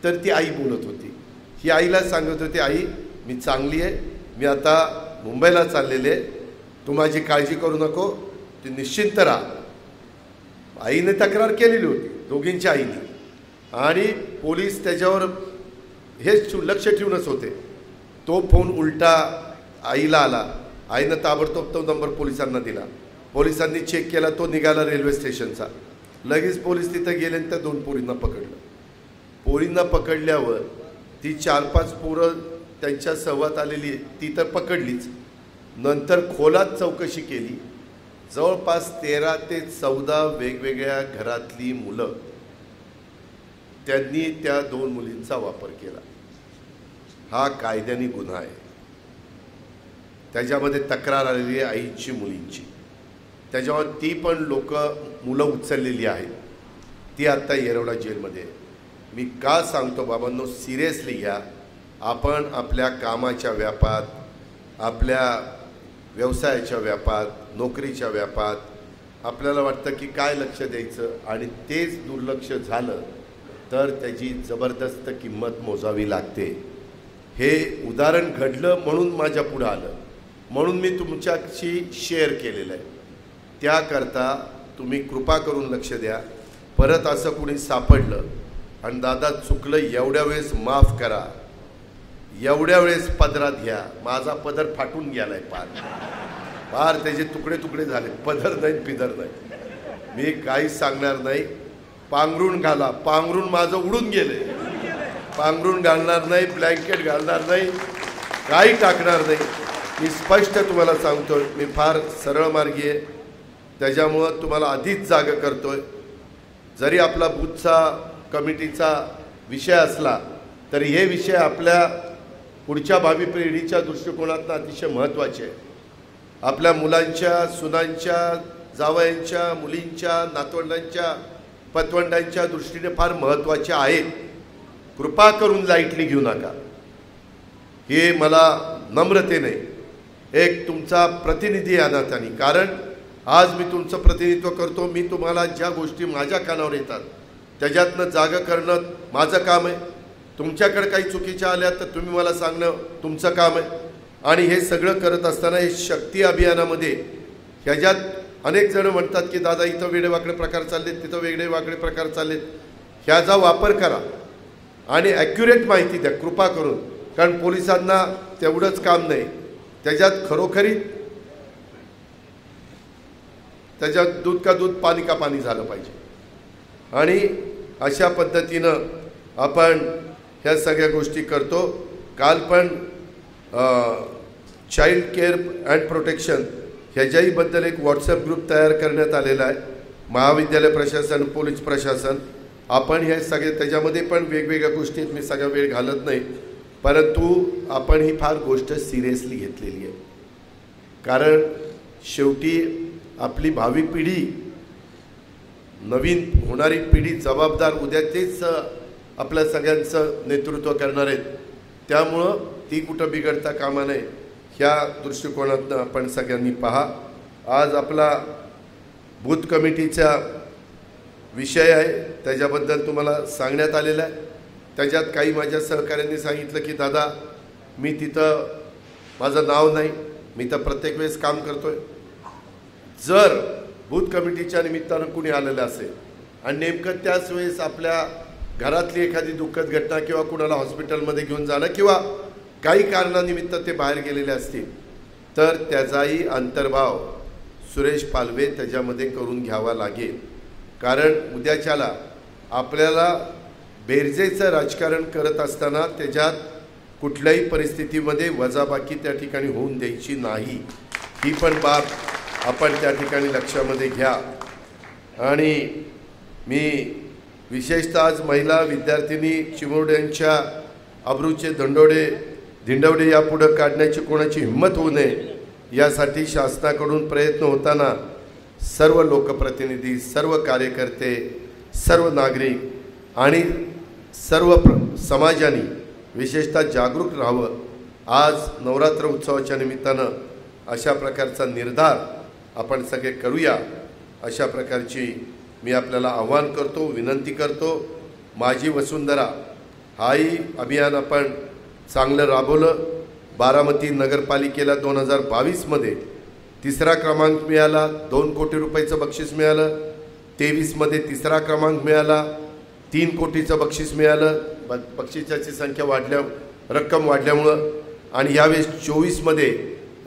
तर ती आई बोलत होती. ही आईला सांगत होती, आई मी चांगली आहे, मी आता मुंबईला चाललेले आहे, तू माझी काळजी करू नको, तू निश्चिंत राहा. आईने तक्रार केलेली होती दोघींच्या आईने, आणि पोलीस त्याच्यावर हेच लक्ष ठेवूनच होते. तो फोन उलटा आईला आला, आईनं ताबडतोब तो नंबर पोलिसांना दिला. पोलिसांनी चेक केला, तो निघाला रेल्वे स्टेशनचा. लगेच पोलीस तिथं गेले आणि त्या 2 पोरींना पकडलं. पोरींना पकडल्यावर ती 4-5 पोरं त्यांच्या सहवात आलेली ती तर पकडलीच, नंतर खोलात चौकशी केली. जवळपास 13 ते 14 वेगवेगळ्या घरातली मुलं त्यांनी त्या 2 मुलींचा वापर केला. हा कायद्याने गुन्हा आहे. त्याच्यामध्ये तक्रार आलेली आहे आईची मुलींची, त्याच्यावर ती पण मुलं उचललेली आहेत. ती आत्ता येरवडा जेलमध्ये आहे. मी का सांगतो बाबांनो, सिरियसली घ्या. आपण आपल्या कामाच्या व्यापात, आपल्या व्यवसायाच्या व्यापात, नोकरीच्या व्यापात आपल्याला वाटतं की काय लक्ष द्यायचं, आणि तेच दुर्लक्ष झालं तर त्याची जबरदस्त किंमत मोजावी लागते. हे उदाहरण घडलं म्हणून माझ्या पुढं आलं, म्हणून मी तुमच्याशी शेअर केलेलं आहे. त्याकरता तुम्ही कृपा करून लक्ष द्या. परत असं कुणी सापडलं आणि दादा चुकलं, एवढ्या वेळेस माफ करा, एवढ्या वेळेस पदरात घ्या. माझा पदर फाटून गेलाय, फार त्याचे तुकडे तुकडे झाले, पदर नाही पिदर नाही. मी काहीच सांगणार नाही. पांघरून घाला, पांघरून माझं उडून गेले, पांघरून घालणार नाही, ब्लँकेट घालणार नाही, काही टाकणार नाही. मी स्पष्ट तुम्हाला सांगतोय, मी फार सरळ मार्गी आहे. त्याच्यामुळं तुम्हाला आधीच जागा करतोय. जरी आपला बूथचा कमिटीचा विषय असला तरी हे विषय आपल्या पुढच्या भावी पिढीच्या दृष्टिकोनातून अतिशय महत्त्वाचे आहे. आपल्या मुलांच्या, सुनांच्या, जावयांच्या, मुलींच्या, नातवंडांच्या, पतवंडांच्या दृष्टीने फार महत्त्वाचे आहेत. कृपा करून लाईटली घेऊ नका. हे मला नम्रतेने एक तुमचा प्रतिनिधी आहे अनाथानी, कारण आज मी तुमचं प्रतिनिधित्व करतो. मी तुम्हाला ज्या गोष्टी माझ्या कानावर येतात त्याच्यातनं जागा करणं माझं काम आहे. तुमच्याकडे काही चुकीच्या आल्या तर तुम्ही मला सांगणं तुमचं काम आहे. आणि हे सगळं करत असताना हे शक्ती अभियानामध्ये ह्याच्यात अनेक जण म्हणतात की दादा इथं वेडेवाकडे प्रकार चाललेत, तिथं वेडेवाकडे प्रकार चाललेत. ह्याचा वापर करा आणि ॲक्युरेट माहिती द्या कृपा करून, कारण पोलिसांना तेवढंच काम नाही, त्याच्यात खरोखरी त्याच्यात दूध का दूध पाणी का पाणी झालं पाहिजे. आणि अशा पद्धतीनं आपण ह्या सगळ्या गोष्टी करतो. काल पण चाइल्ड केअर अँड प्रोटेक्शन ह्याच्याहीबद्दल एक व्हॉट्सअप ग्रुप तयार करण्यात आलेला आहे. महाविद्यालय प्रशासन, पोलीस प्रशासन, आपण हे सगळे त्याच्यामध्ये पण वेगवेगळ्या गोष्टी आहेत. मी सगळा वेळ घालत नाही, परंतु आपण ही फार गोष्ट सिरियसली घेतलेली आहे. कारण शेवटी आपली भावी पिढी, नवीन होणारी पिढी जबाबदार, उद्या तेच आपल्या सगळ्यांचं नेतृत्व करणार आहेत. त्यामुळं ती कुठं बिघडता कामा नये ह्या दृष्टिकोनातनं आपण सगळ्यांनी पहा. आज आपला बूथ कमिटीचा विषय आहे, त्याच्याबद्दल तुम्हाला सांगण्यात आलेलं आहे. त्याच्यात काही माझ्या सहकाऱ्यांनी सांगितलं की दादा मी तिथं माझं नाव नाही, मी तर प्रत्येक वेळेस काम करतोय. जर बूथ कमिटीच्या निमित्तानं कुणी आलेलं असेल आणि नेमकं त्याच वेळेस आपल्या घरातली एखादी दुःखद घटना किंवा कुणाला हॉस्पिटलमध्ये घेऊन जाणं किंवा काही कारणानिमित्त ते बाहेर गेलेले असतील तर त्याचाही अंतर्भाव सुरेश पालवे त्याच्यामध्ये करून घ्यावा लागेल. कारण उद्याच्याला आपल्याला बेरजेचं राजकारण करत असताना त्याच्यात कुठल्याही परिस्थितीमध्ये वजाबाकी त्या ठिकाणी होऊन द्यायची नाही. ही पण बाब आपण त्या ठिकाणी लक्षामध्ये घ्या. आणि मी विशेषतः आज महिला विद्यार्थिनी चिमुरड्यांच्या अब्रूचे धिंडवडे यापुढं काढण्याची कोणाची हिंमत होऊ नये यासाठी शासनाकडून प्रयत्न होताना सर्व लोकप्रतिनिधी, सर्व कार्यकर्ते, सर्व नागरिक आणि सर्व समाजाने विशेषतः जागरूक राहावं. आज नवरात्र उत्सवाच्या निमित्तानं अशा प्रकारचा निर्धार आपण सगळे करूया, अशा प्रकारची मी आपल्याला आव्हान करतो, विनंती करतो. माझी वसुंधरा हाही अभियान आपण चांगलं राबवलं. बारामती नगरपालिकेला 2022मध्ये 3रा क्रमांक मिळाला, 2 कोटी रुपयाचं बक्षीस मिळालं. 23मध्ये 3रा क्रमांक मिळाला, 3 कोटीचं बक्षीस मिळालं. बक्षिसाची संख्या रक्कम वाढल्यामुळं. आणि यावेळेस 24मध्ये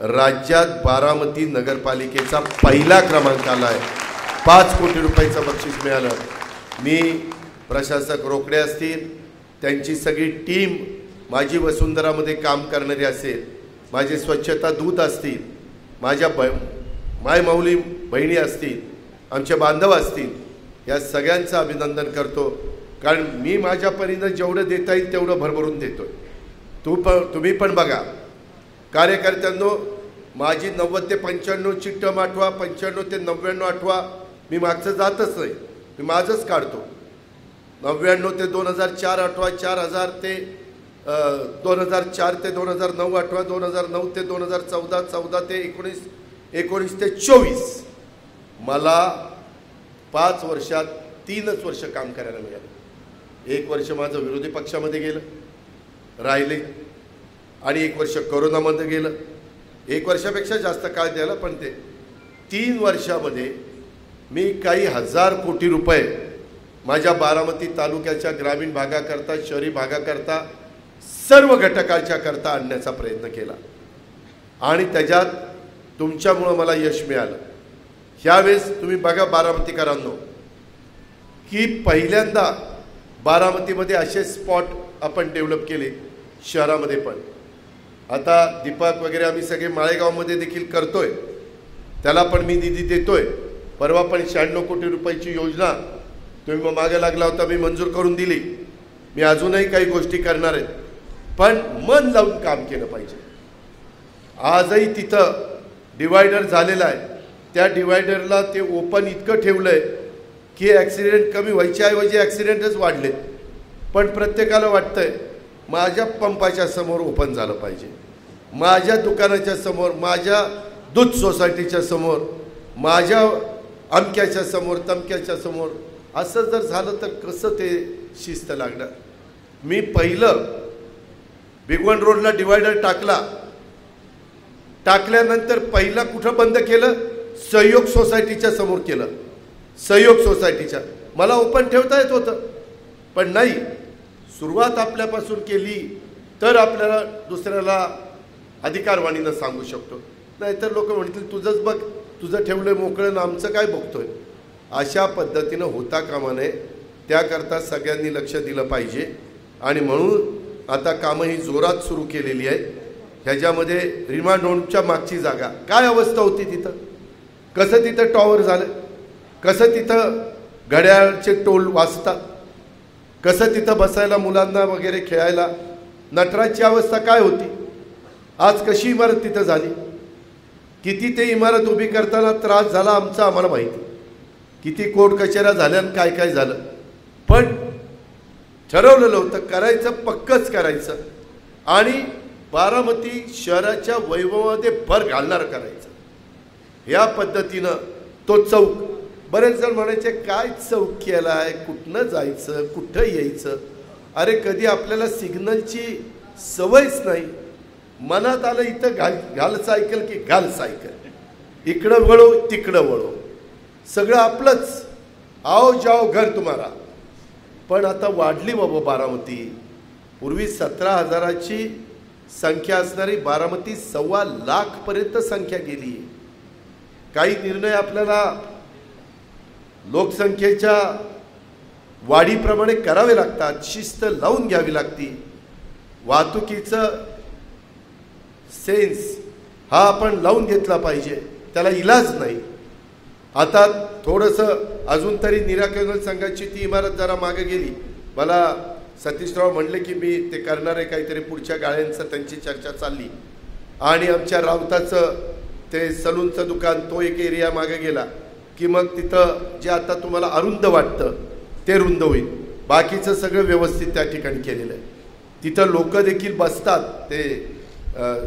राज्यात बारामती नगरपालिकेचा पहिला क्रमांक आला आहे. 5 कोटी रुपयाचं बक्षीस मिळालं. मी प्रशासक रोकडे असतील, त्यांची सगळी टीम माझी वसुंधरामध्ये काम करणारी असेल, माझे स्वच्छता दूत असतील, माझ्या मायमाऊली बहिणी असतील, आमचे बांधव असतील, या सगळ्यांचं अभिनंदन करतो. कारण मी माझ्या परीनं जेवढं देता येईल तेवढं भरभरून देतो आहे. तुम्ही पण बघा कार्यकर्त्यांनो, माझी 90 ते 95ची टर्म आठवा, 95 ते 99 आठवा. मी मागचं जातच नाही, मी माझंच काढतो. 99 ते 2004 आठवा, 4000 ते 2004 ते 2009 आठवा, 2009 ते 2014, 14 ते 19, 19 ते 24. मला 5 वर्षात 3च वर्ष काम करायला मिळालं. 1 वर्ष माझं विरोधी पक्षामध्ये गेलं राहिले आणि 1 वर्ष कोरोनामध्ये गेलं. 1 वर्षापेक्षा जास्त काळ द्यायला, पण ते 3 वर्षामध्ये मी काही हजार कोटी रुपये माझ्या बारामती तालुक्याच्या ग्रामीण भागाकरता, शहरी भागाकरता, सर्व घटकाच्या करता आणण्याचा प्रयत्न केला. आणि त्याच्यात तुमच्यामुळं मला यश मिळालं. ह्यावेळेस तुम्ही बघा बारामतीकरांनो, की पहिल्यांदा बारामतीमध्ये असे स्पॉट आपण डेव्हलप केले शहरामध्ये पण. आता दीपक वगैरे आम्ही सगळे माळेगावमध्ये देखील करतोय, त्याला पण मी निधी देतोय. परवा पण 96 कोटी रुपयाची योजना तुम्ही मग मागे लागला होता, मी मंजूर करून दिली. मी अजूनही काही गोष्टी करणार आहेत, पण मन लावून काम केलं पाहिजे. आजही तिथं डिवायडर झालेला आहे, त्या डिवायडरला ते ओपन इतकं ठेवलं आहे की ॲक्सिडेंट कमी व्हायच्याऐवजी ॲक्सिडेंटच वाढलेत. पण प्रत्येकाला वाटतंय माझ्या पंपाच्या समोर ओपन झालं पाहिजे, माझ्या दुकानाच्या समोर, माझ्या दूध सोसायटीच्या समोर, माझ्या अमक्याच्या समोर, तमक्याच्या समोर. असं जर झालं तर कसं ते शिस्त लागणार. मी पहिलं भिगवण रोडला डिवायडर टाकल्यानंतर पहिला कुठं बंद केलं, सहयोग सोसायटीच्या समोर केलं. सहयोग सोसायटीच्या मला ओपन ठेवता येत होतं, पण नाही. सुरुवात आपल्यापासून केली तर आपल्याला दुसऱ्याला अधिकारवाणीनं सांगू शकतो. नाहीतर लोक म्हणतील तुझंच बघ, तुझं ठेवलं मोकळं, आमचं काय बघतोय. अशा पद्धतीनं होता कामा नये. त्याकरता सगळ्यांनी लक्ष दिलं पाहिजे. आणि म्हणून आता कामं ही जोरात सुरू केलेली आहेत. ह्याच्यामध्ये रिमांड होमच्या मागची जागा काय अवस्था होती तिथं, कसं तिथं टॉवर झालं, कसं तिथं घड्याळचे टोल वाजतात, कसं तिथं बसायला मुलांना वगैरे खेळायला, नटराजची अवस्था काय होती, आज कशी इमारत तिथं झाली, किती ते इमारत उभी करताना त्रास झाला आमचा आम्हाला माहिती, किती कोर्ट कचेऱ्या झाल्या आणि काय काय झालं. पण ठरवलेलं होतं करायचं, पक्कच करायचं आणि बारामती शहराच्या वैभवामध्ये भर घालणार करायचं. ह्या पद्धतीनं तो चौक, बरेच जण म्हणायचे काय चौक केला आहे, कुठनं जायचं, कुठं यायचं. अरे कधी आपल्याला सिग्नलची सवयच नाही. मनात आलं इथं घाल सायकल की घाल सायकल, इकडं वळो तिकडं वळो, सगळं आपलंच, आओ जाओ घर तुम्हाला. पण आता वाढली बाबा बारामती. पूर्वी 17,000ची संख्या असणारी बारामती 1.25 लाख पर्यंत संख्या गेली। काही निर्णय आपल्याला लोकसंख्येच्या वाढीप्रमाणे करावे लागतात, शिस्त लावून घ्यावी लागते। वाहतुकीचं सेन्स हा आपण लावून घेतला पाहिजे, त्याला इलाज नाही। आता थोडंसं अजून तरी निराकरण संघाची ती इमारत जरा मागे गेली। मला सतीशराव म्हणले की मी ते करणार आहे काहीतरी, पुढच्या गाळ्यांचं त्यांची चर्चा चालली। आणि आमच्या राऊताचं ते सलूनचं दुकान तो एक एरिया मागे गेला की मग तिथं जे आता तुम्हाला अरुंद वाटतं ते रुंद होईल, बाकीचं सगळं व्यवस्थित त्या ठिकाणी केलेलं आहे। तिथं लोक देखील बसतात, ते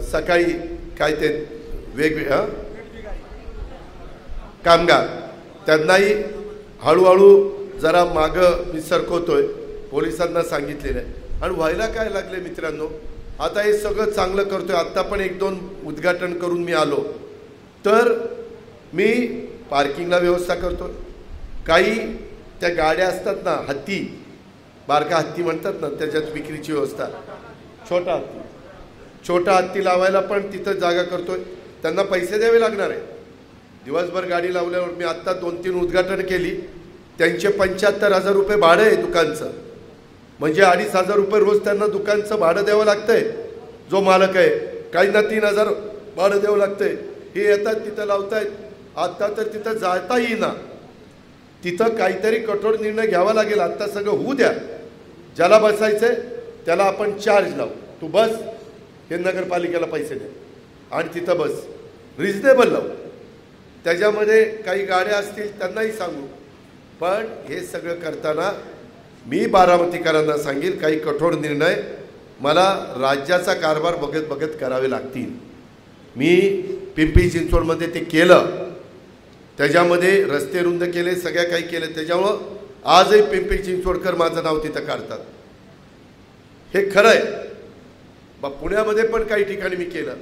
सकाळी काय ते वेगवेगळं कामगार त्यांनाही हळूहळू जरा मागं मी सरकवतोय, पोलिसांना सांगितलेलं आहे। आणि व्हायला काय लागले मित्रांनो, आता हे सगळं चांगलं करतोय। आत्ता पण 1-2 उद्घाटन करून मी आलो तर मी पार्किंगला व्यवस्था करतो। काही त्या गाड्या असतात ना, हत्ती, बारका हत्ती म्हणतात ना, त्याच्यात विक्रीची व्यवस्था, छोटा हत्ती लावायला पण तिथं जागा करतोय। त्यांना पैसे द्यावे लागणार आहे, दिवसभर गाडी लावल्यावर। मी आत्ता 2-3 उद्घाटन केली, त्यांचे 75,000 रुपये भाडं आहे दुकानचं, म्हणजे 2,500 रुपये रोज त्यांना दुकानचं भाडं द्यावं लागतंय जो मालक आहे। काहींना 3,000 भाडं द्यावं लागतंय। हे येतात तिथं लावतायत, आत्ता तर तिथं जाता येईना। तिथं काहीतरी कठोर निर्णय घ्यावा लागेल। आत्ता सगळं होऊ द्या, ज्याला बसायचंय त्याला आपण चार्ज लावू, तू बस, हे नगरपालिकेला पैसे दे आणि तिथं बस, रिजनेबल लावू। त्याच्यामध्ये काही गाड्या असतील त्यांनाही सांगू। पण हे सगळं करताना मी बारामतीकरांना सांगेल, काही कठोर निर्णय मला राज्याचा कारभार बघत बघत करावे लागतील। मी पिंपरी चिंचवडमध्ये ते केलं, त्याच्यामध्ये रस्ते रुंद केले, सगळ्या काही केलं, त्याच्यामुळं आजही पिंपरी चिंचवडकर माझं नाव तिथं काढतात। हे खरं आहे। पुण्यामध्ये पण काही ठिकाणी मी केलं।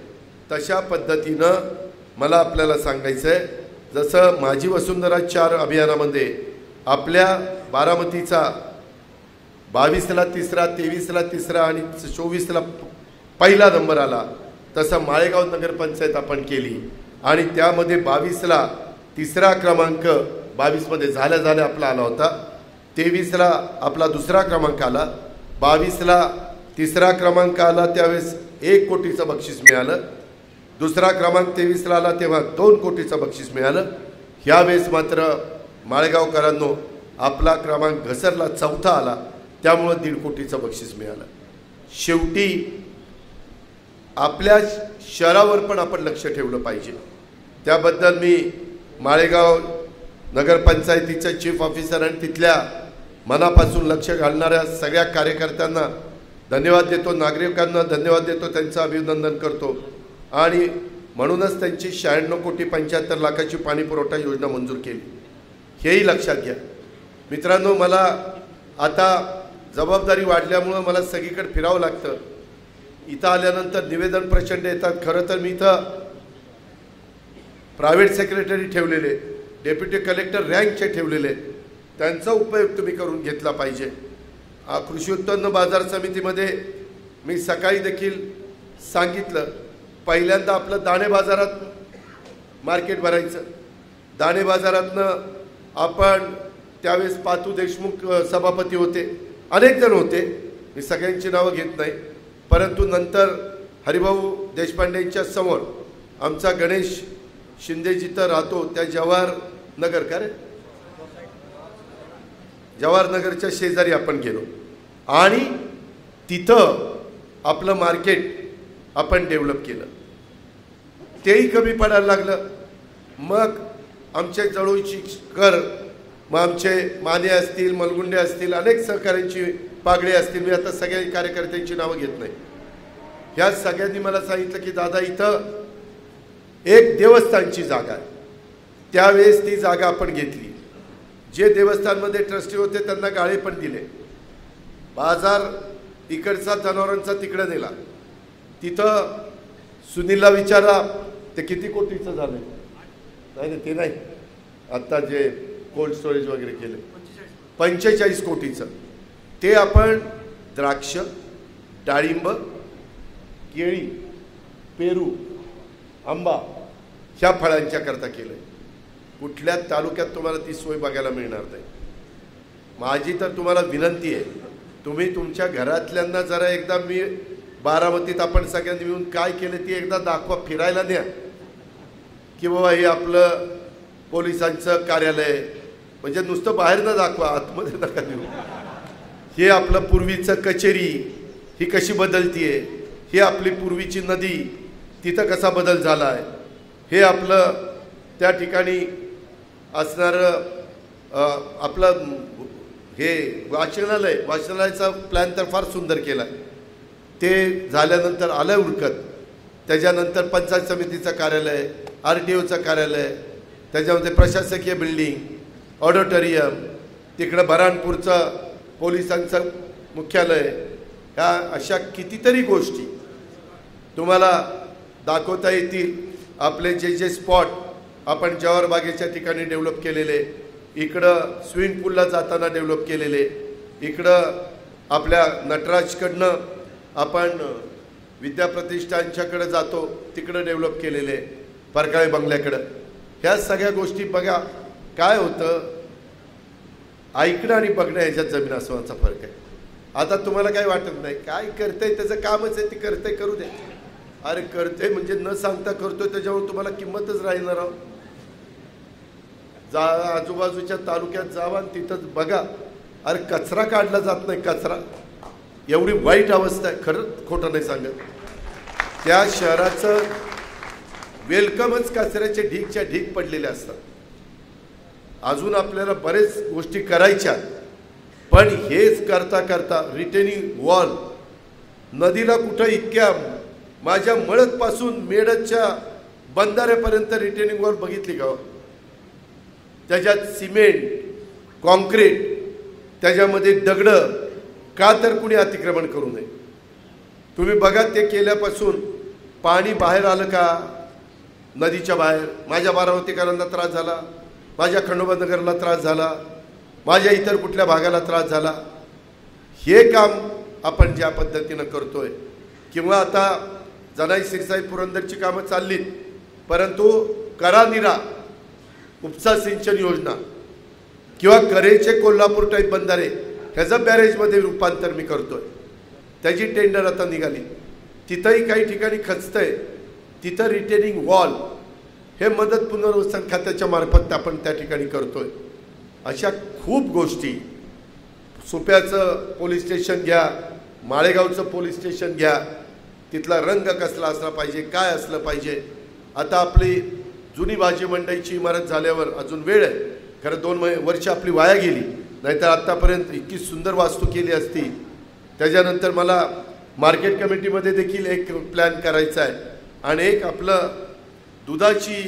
तशा पद्धतीनं मला आपल्याला सांगायचं आहे, जसं माझी वसुंधरा 4 अभियानामध्ये आपल्या बारामतीचा 22ला 3रा, 23ला 3रा आणि 24ला पहिला नंबर आला, तसं माळेगाव नगरपंचायत आपण केली आणि त्यामध्ये 22ला 3रा क्रमांक 22मध्ये झाल्या आपला आला होता। 23ला आपला 2रा क्रमांक आला, 22ला 3रा क्रमांक आला, त्यावेळेस 1 कोटीचं बक्षीस मिळालं। 2रा क्रमांक 23ला आला तेव्हा 2 कोटीचं बक्षीस मिळालं। ह्यावेळेस मात्र माळेगावकरांनो आपला क्रमांक घसरला, 4था आला, त्यामुळं 1.5 कोटीचं बक्षीस मिळालं। शेवटी आपल्या शहरावर पण आपण लक्ष ठेवलं पाहिजे। त्याबद्दल मी माळेगाव नगरपंचायतीच्या चीफ ऑफिसर आणि तिथल्या मनापासून लक्ष घालणाऱ्या सगळ्या कार्यकर्त्यांना धन्यवाद देतो, नागरिकांना धन्यवाद देतो, त्यांचं अभिनंदन करतो। आणि म्हणूनच त्यांची 96 कोटी 75 लाखाची पाणी पुरवठा योजना मंजूर केली, हेही लक्षात घ्या मित्रांनो। मला आता जबाबदारी वाढल्यामुळं मला सगळीकडे फिरावं लागतं। इथं आल्यानंतर निवेदन प्रचंड येतात। खरं तर मी इथं प्रायव्हेट सेक्रेटरी ठेवलेले, डेप्युटी कलेक्टर रँकचे ठेवलेले, त्यांचा उपयोग तुम्ही करून घेतला पाहिजे। कृषी उत्पन्न बाजार समितीमध्ये मी सकाळी देखील सांगितलं, पहिल्यांदा आपलं दाणे बाजारात मार्केट भरायचं। दाणे बाजारातनं आपण त्यावेळेस पातू देशमुख सभापती होते, अनेक जण होते, मी सगळ्यांची नावं घेत नाही, परंतु नंतर हरिभाऊ देशपांडेंच्या समोर आमचा गणेश शिंदे जिथं राहतो त्या जवाहरनगर का रे, जवाहरनगरच्या शेजारी आपण गेलो आणि तिथं आपलं मार्केट आपण डेव्हलप केलं, तेही कमी पडायला लागलं। मग आमचे जळोईची कर, मग आमचे माने असतील, मलगुंडे असतील, अनेक सहकाऱ्यांची पागडे असतील, मी आता सगळ्या कार्यकर्त्यांची नावं घेत नाही, ह्या सगळ्यांनी मला सांगितलं की दादा इथं एक देवस्थानची जागा आहे, त्यावेळेस ती जागा आपण घेतली। जे देवस्थानमध्ये ट्रस्टी होते त्यांना गाळे पण दिले, बाजार इकडचा जनावरांचा तिकडे नेला। तिथं सुनीलला विचारा ते किती कोटीचं झालं, नाही ते नाही, आत्ता जे कोल्ड स्टोरेज वगैरे केले 45 कोटीचं, ते आपण द्राक्ष, डाळिंब, केळी, पेरू, आंबा ह्या फळांच्या करता केलं. कुठल्या तालुक्यात तुम्हाला ती सोय बघायला मिळणार नाही. माझी तर तुम्हाला विनंती आहे, तुम्ही तुमच्या घरातल्यांना जरा एकदा, मी बारामतीत आपण सगळ्यांनी मिळून काय केलं ती एकदा दाखवा, फिरायला न्या की बाबा हे आपलं पोलिसांचं कार्यालय, म्हणजे नुसतं बाहेर न दाखवा, आतमध्ये नका देऊ. हे आपलं पूर्वीचं कचेरी ही कशी बदलतीये, ही आपली पूर्वीची नदी तिथं कसा बदल झाला आहे, हे आपलं त्या ठिकाणी असणारं आपलं हे वाचनालयाचा प्लॅन तर फार सुंदर केला. ते झाल्यानंतर आलं उरकत, त्याच्यानंतर पंचायत समितीचं कार्यालय, RTOचं कार्यालय, त्याच्यामध्ये प्रशासकीय बिल्डिंग, ऑडिटोरियम, तिकडं बऱ्हाणपूरचं पोलिसांचं मुख्यालय, ह्या अशा कितीतरी गोष्टी तुम्हाला दाखवता येतील. आपले जे स्पॉट आपण जवाहर बागेच्या ठिकाणी डेव्हलप केलेले, इकडं स्विमिंग पूलला जाताना डेव्हलप केलेले, इकडं आपल्या नटराजकडनं आपण विद्याप्रतिष्ठानच्याकडे जातो तिकडं डेव्हलप केलेले, परकाळे बंगल्याकडं, ह्या सगळ्या गोष्टी बघा. काय होतं, ऐकणं आणि बघणं ह्याच्यात जमीन आसमानाचा फरक आहे. आता तुम्हाला काही वाटत नाही, काय करतंय त्याचं कामच आहे, ती करतंय करू दे. अरे करते म्हणजे न सांगता करतोय त्याच्यावर तुम्हाला किंमतच राहणार आहोत. आजूबाजूच्या तालुक्यात जावा आणि तिथंच बघा, अरे कचरा काढला जात नाही, कचरा, एवढी वाईट अवस्था आहे. खरं खोटं नाही सांगत, त्या शहराचं वेलकमच कचऱ्याचे ढीकच्या ढीक पडलेले असतात. अजून आपल्याला बरेच गोष्टी करायच्या, पण हेच करता करता रिटेनिंग वॉल, नदीला कुठं इतक्या, माझ्या मळदपासून मेडच्या बंधाऱ्यापर्यंत रिटेनिंग वॉल बघितली का? त्याच्यात सिमेंट, कॉन्क्रीट, त्याच्यामध्ये दगडं, का तर कुणी अतिक्रमण करू नये. तुम्ही बघा, ते केल्यापासून पाणी बाहेर आलं का नदीच्या बाहेर? माझ्या बारामतीकरांना त्रास झाला, माझ्या खंडोबानगरला त्रास झाला, माझ्या इतर कुठल्या भागाला त्रास झाला. हे काम आपण ज्या पद्धतीनं करतोय, किंवा आता जनाई सिरसाई पुरंदरची कामं चाललीत, परंतु करा-निरा उपसा सिंचन योजना किंवा करेचे कोल्हापूर टाईप बंधारे ह्याचं बॅरेजमध्ये रूपांतर मी करतोय. त्याची टेंडर आता निघाली, तिथंही काही ठिकाणी खचतंय, तिथं रिटेनिंग वॉल हे मदत पुनर्वसन खात्याच्या मार्फत आपण त्या ठिकाणी करतोय. अशा खूप गोष्टी, सुप्याचं पोलीस स्टेशन घ्या, माळेगावचं पोलीस स्टेशन घ्या, तिथला रंग कसला असला पाहिजे, काय असलं पाहिजे. आता आपली जुनी भाजी मंडईची इमारत झाल्यावर अजून वेळ आहे, खरं 2 वर्ष आपली वाया गेली, नाहीतर आत्तापर्यंत इतकी सुंदर वास्तू केली असती. त्याच्यानंतर मला मार्केट कमिटीमध्ये देखील एक प्लॅन करायचा आहे, आणि एक आपलं दुधाची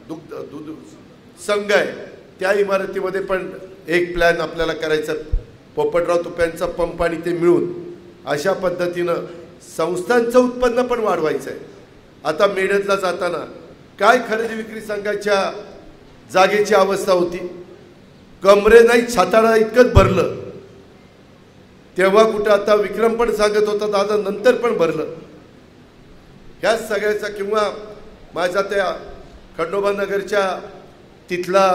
दूध संघ आहे, त्या इमारतीमध्ये पण एक प्लॅन आपल्याला करायचा. पोपटराव तुप्यांचा पंप आणि ते मिळून अशा पद्धतीनं संस्थांचं उत्पन्न पण वाढवायचं आहे. आता मेडतला जाताना काय खरेदी विक्री संघाच्या जागेची अवस्था होती, कमरे नाही छाताळा इतकंच भरलं. तेव्हा कुठं, आता विक्रम पण सांगत होता दादा नंतर पण भरलं. ह्या सगळ्याचा, किंवा माझ्या त्या खंडोबानगरच्या तिथला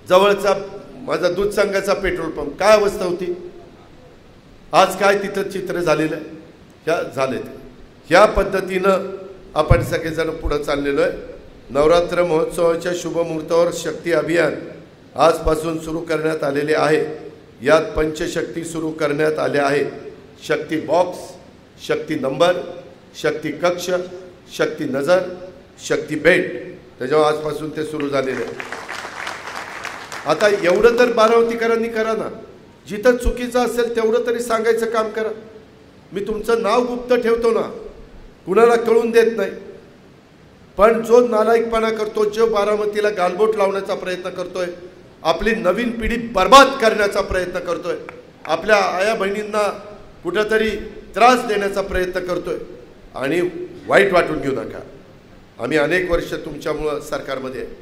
जवळचा माझा दूध संघाचा पेट्रोल पंप, काय अवस्था होती, आज काय तिथं चित्र झालेलं आहे. ह्या झालेत, ह्या पद्धतीनं आपण सगळेजण पुढं चाललेलो आहे. नवरात्र महोत्सवाच्या शुभमुहूर्तावर शक्ती अभियान आजपासून सुरू करण्यात आलेले आहे. यात पंचशक्ती सुरू करण्यात आल्या आहेत. शक्ती बॉक्स, शक्ती नंबर, शक्ती कक्ष, शक्ती नजर, शक्ती बेट, त्याच्यावर आजपासून ते सुरू झालेले आहे. आता एवढं तर बारामतीकरांनी करा ना, जिथं चुकीचं असेल तेवढं तरी सांगायचं काम करा. मी तुमचं नाव गुप्त ठेवतो ना, कुणाला कळून देत नाही, पण जो नालायकपणा करतो, जो बारामतीला गालबोट लावण्याचा प्रयत्न करतोय, आपली नवीन पिढी बर्बाद करण्याचा प्रयत्न करतोय, आपल्या आया बहिणींना कुठंतरी त्रास देण्याचा प्रयत्न करतोय, आणि वाईट वाटून घेऊ नका. आम्ही अनेक वर्ष तुमच्यामुळं सरकारमध्ये आहे.